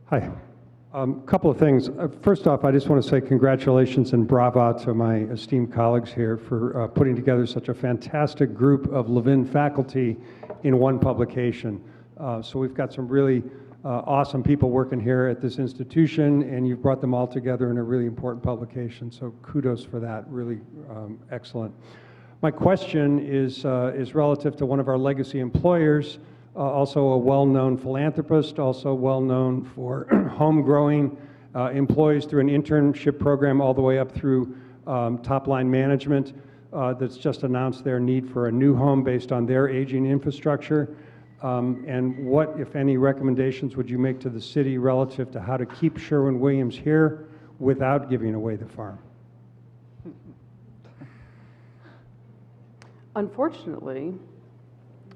Hi. Couple of things. First off, I just want to say congratulations and bravo to my esteemed colleagues here for putting together such a fantastic group of Levin faculty in one publication. So we've got some really awesome people working here at this institution, and you've brought them all together in a really important publication. So kudos for that. Really excellent. My question is relative to one of our legacy employers. Also a well-known philanthropist, also well-known for home-growing employees through an internship program all the way up through top-line management that's just announced their need for a new home based on their aging infrastructure. And what, if any, recommendations would you make to the city relative to how to keep Sherwin-Williams here without giving away the farm? Unfortunately,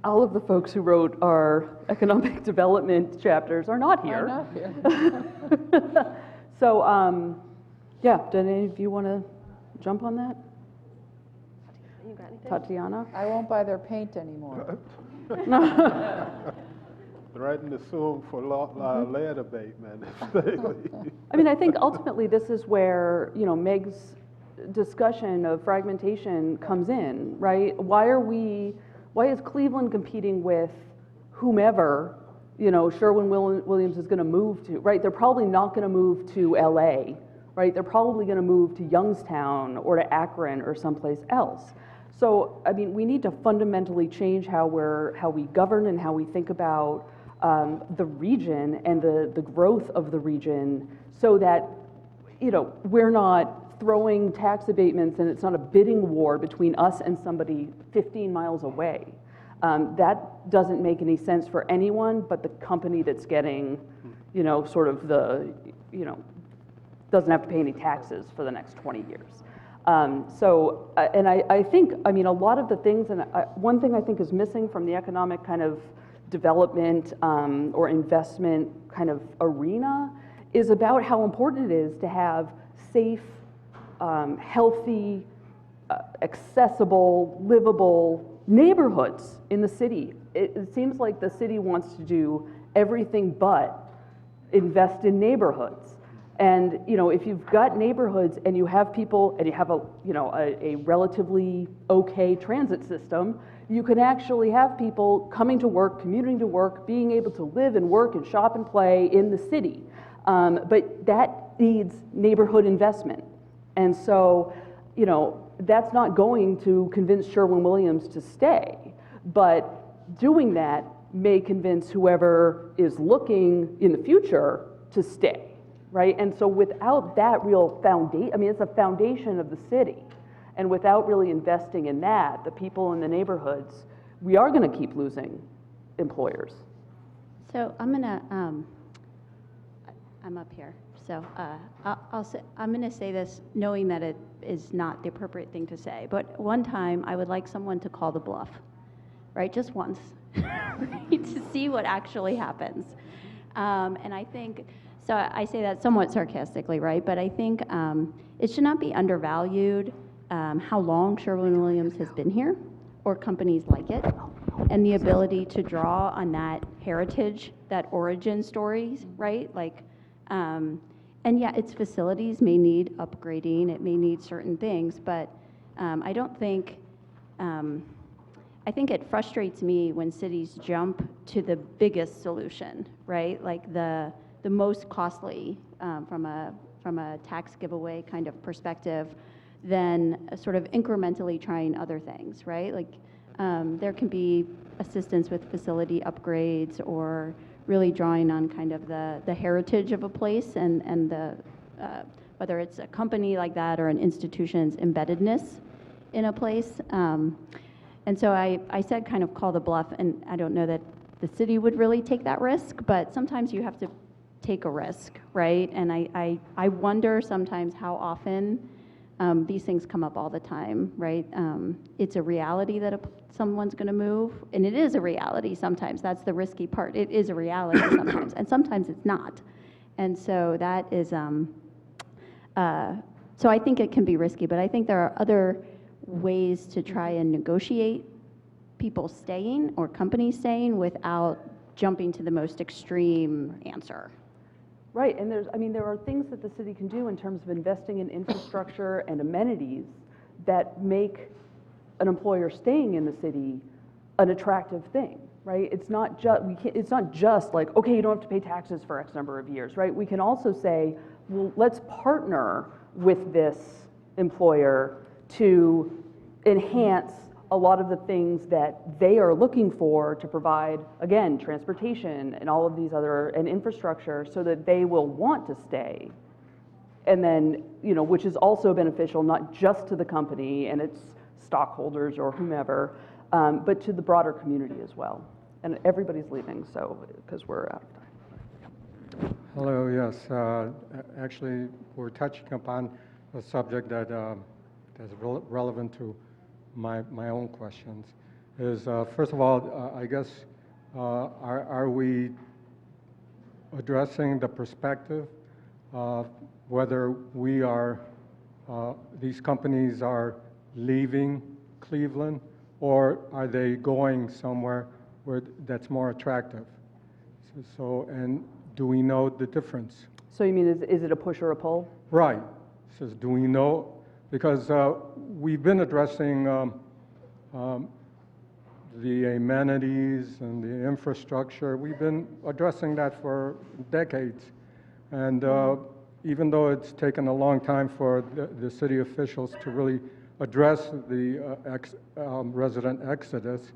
all of the folks who wrote our economic development chapters are not here. Are not here. So, yeah, do any of you want to jump on that? You got anything? Tatiana? I won't buy their paint anymore. Threaten to sue them for lead abatement. I mean, I think ultimately this is where, Meg's discussion of fragmentation comes in, right? Why is Cleveland competing with whomever, Sherwin-Williams is going to move to, right? They're probably not going to move to LA, right? They're probably going to move to Youngstown or to Akron or someplace else. So, I mean, we need to fundamentally change how we govern and how we think about the region and the growth of the region, so that, we're not throwing tax abatements and it's not a bidding war between us and somebody 15 miles away. That doesn't make any sense for anyone but the company that's getting, sort of doesn't have to pay any taxes for the next 20 years. I think, a lot of the things, and one thing I think is missing from the economic kind of development or investment kind of arena is about how important it is to have safe, healthy, accessible, livable neighborhoods in the city. It seems like the city wants to do everything but invest in neighborhoods. And if you've got neighborhoods and you have people and you have a relatively okay transit system, you can actually have people coming to work, commuting to work, being able to live and work and shop and play in the city. But that needs neighborhood investment. And so, that's not going to convince Sherwin-Williams to stay, but doing that may convince whoever is looking in the future to stay, right? And so without that real foundation, it's a foundation of the city, and without really investing in that, the people in the neighborhoods, we are going to keep losing employers. So I'm up here. So I'm going to say this knowing that it is not the appropriate thing to say, but one time I would like someone to call the bluff, right? Just once, right? To see what actually happens. And I think, so I say that somewhat sarcastically, right? But I think it should not be undervalued how long Sherwin-Williams has been here, or companies like it, and the ability to draw on that heritage, that origin stories, right? Like, and yeah, its facilities may need upgrading, it may need certain things, but I don't think, I think it frustrates me when cities jump to the biggest solution, right? Like the most costly from a tax giveaway kind of perspective, than sort of incrementally trying other things, right? Like there can be assistance with facility upgrades or really drawing on kind of the heritage of a place and the whether it's a company like that or an institution's embeddedness in a place. And so I said kind of call the bluff, and I don't know that the city would really take that risk, but sometimes you have to take a risk, right? And I wonder sometimes how often these things come up all the time, right? It's a reality that someone's going to move, and it is a reality sometimes. That's the risky part. It is a reality sometimes, and sometimes it's not. And so that is, so I think it can be risky, but I think there are other ways to try and negotiate people staying or companies staying without jumping to the most extreme answer. Right, and there are things that the city can do in terms of investing in infrastructure and amenities that make an employer staying in the city an attractive thing, right? It's not just like, okay, you don't have to pay taxes for X number of years, right? We can also say, well, let's partner with this employer to enhance a lot of the things that they are looking for to provide, again, transportation and all of these other, and infrastructure, so that they will want to stay. And then, which is also beneficial not just to the company and its stockholders or whomever, but to the broader community as well. And everybody's leaving, so, because we're out of time. Hello, yes. Actually, we're touching upon a subject that is relevant to my own questions. Is first of all, I guess, are we addressing the perspective of whether we are, these companies are leaving Cleveland, or are they going somewhere where that's more attractive? So, and do we know the difference? So you mean, is it a push or a pull? Right. Says, do we know? Because we've been addressing the amenities and the infrastructure. We've been addressing that for decades. And even though it's taken a long time for the city officials to really address the resident exodus,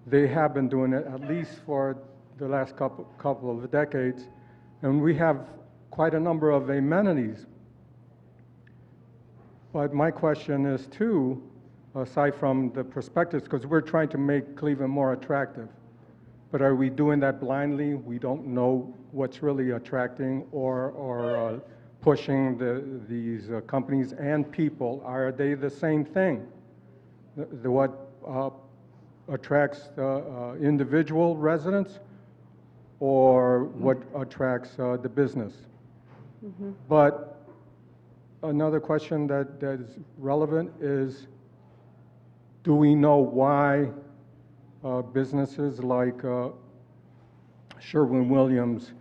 they have been doing it at least for the last couple of decades. And we have quite a number of amenities. But my question is too, aside from the perspectives, because we're trying to make Cleveland more attractive, but are we doing that blindly? We don't know what's really attracting or pushing these companies and people. Are they the same thing? What attracts individual residents, or what attracts the business? Mm-hmm. But another question that is relevant is, do we know why businesses like Sherwin-Williams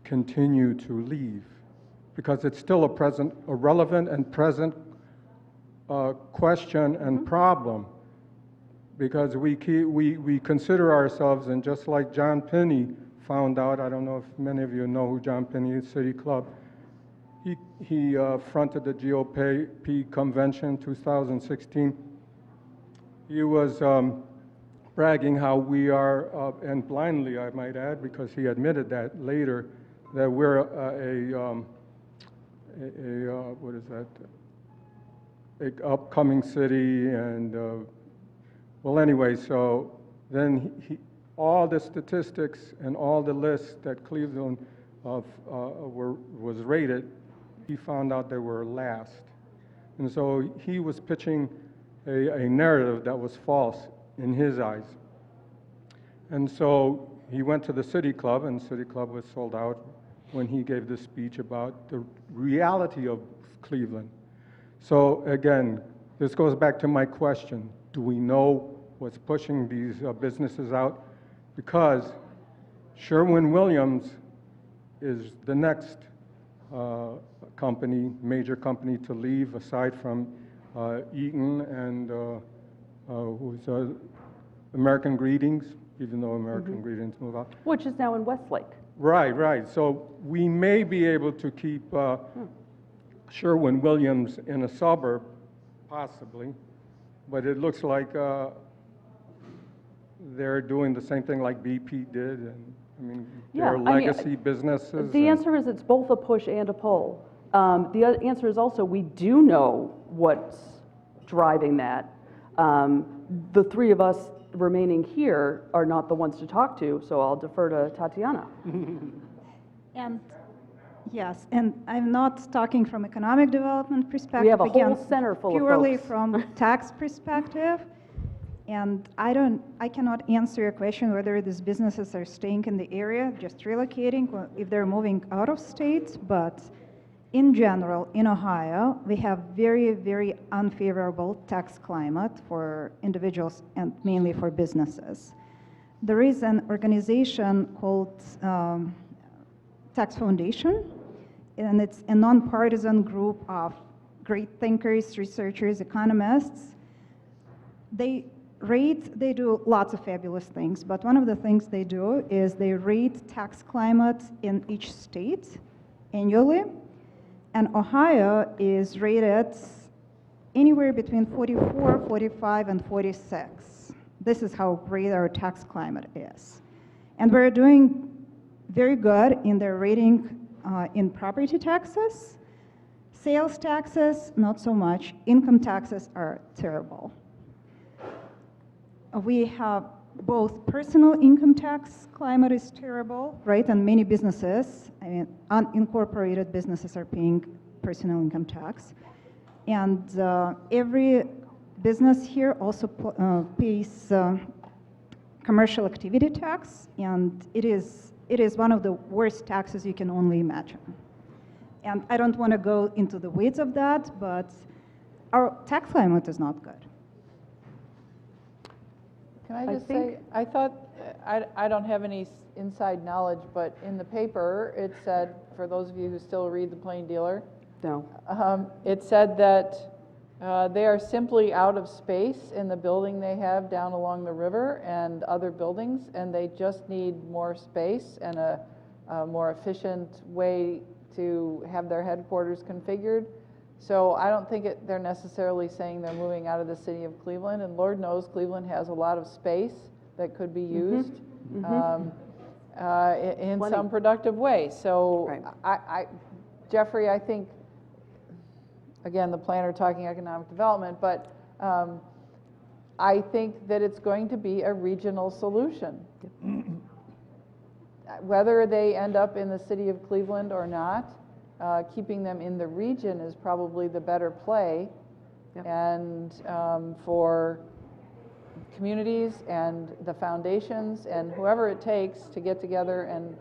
continue to leave? Because it's still a relevant and present question and problem. Because we consider ourselves, and just like John Penny found out, I don't know if many of you know who John Penny is, City Club. He fronted the GOP convention 2016. He was bragging how we are, and blindly I might add, because he admitted that later, that we're what is that? A upcoming city, and well, anyway, so then all the statistics and all the lists that Cleveland was rated, he found out they were last. And so he was pitching a narrative that was false in his eyes. And so he went to the City Club, and City Club was sold out when he gave this speech about the reality of Cleveland. So again, this goes back to my question. Do we know what's pushing these businesses out? Because Sherwin-Williams is the next major company to leave, aside from Eaton and who's American Greetings, even though American Greetings move out. Which is now in Westlake. Right. So we may be able to keep Sherwin-Williams in a suburb, possibly, but it looks like they're doing the same thing like BP did, and I mean, they're legacy businesses. The answer is it's both a push and a pull. The answer is also we do know what's driving that. The three of us remaining here are not the ones to talk to, so I'll defer to Tatiana. And yes, and I'm not talking from economic development perspective. We have a again, whole center full of purely folks. from tax perspective. And I cannot answer your question whether these businesses are staying in the area, just relocating, or if they're moving out of state. But in general, in Ohio, we have very, very unfavorable tax climate for individuals and mainly for businesses. There is an organization called Tax Foundation, and it's a nonpartisan group of great thinkers, researchers, economists. They do lots of fabulous things, but one of the things they do is they rate tax climate in each state annually, and Ohio is rated anywhere between 44, 45, and 46. This is how great our tax climate is. And we're doing very good in their rating in property taxes. Sales taxes, not so much. Income taxes are terrible. We have both personal income tax climate is terrible, right? And many businesses, I mean, unincorporated businesses are paying personal income tax. And every business here also pays commercial activity tax, and it is one of the worst taxes you can only imagine. And I don't want to go into the weeds of that, but our tax climate is not good. Can I just say, I thought, I don't have any inside knowledge, but in the paper, it said, for those of you who still read the Plain Dealer, it said that they are simply out of space in the building they have down along the river and other buildings, and they just need more space and a more efficient way to have their headquarters configured. So I don't think they're necessarily saying they're moving out of the city of Cleveland, and Lord knows Cleveland has a lot of space that could be used in some productive way. So Jeffrey, I think, again, the planner talking economic development, but I think that it's going to be a regional solution. Whether they end up in the city of Cleveland or not, keeping them in the region is probably the better play. And for communities and the foundations and whoever it takes to get together and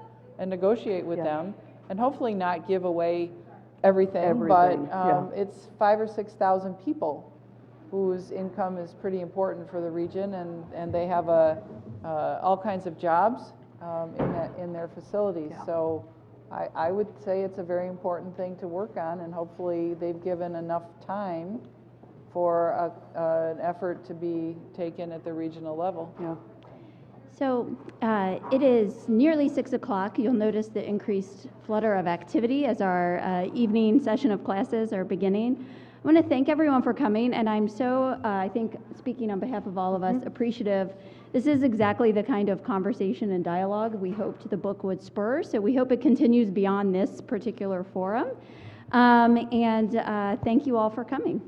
negotiate with them, and hopefully not give away everything. But it's 5,000 or 6,000 people whose income is pretty important for the region, and they have all kinds of jobs in their facilities. So I would say it's a very important thing to work on, and hopefully they've given enough time for an effort to be taken at the regional level. So it is nearly 6 o'clock. You'll notice the increased flutter of activity as our evening session of classes are beginning. I want to thank everyone for coming, and I'm so, I think, speaking on behalf of all of us, appreciative. This is exactly the kind of conversation and dialogue we hoped the book would spur, so we hope it continues beyond this particular forum. And thank you all for coming.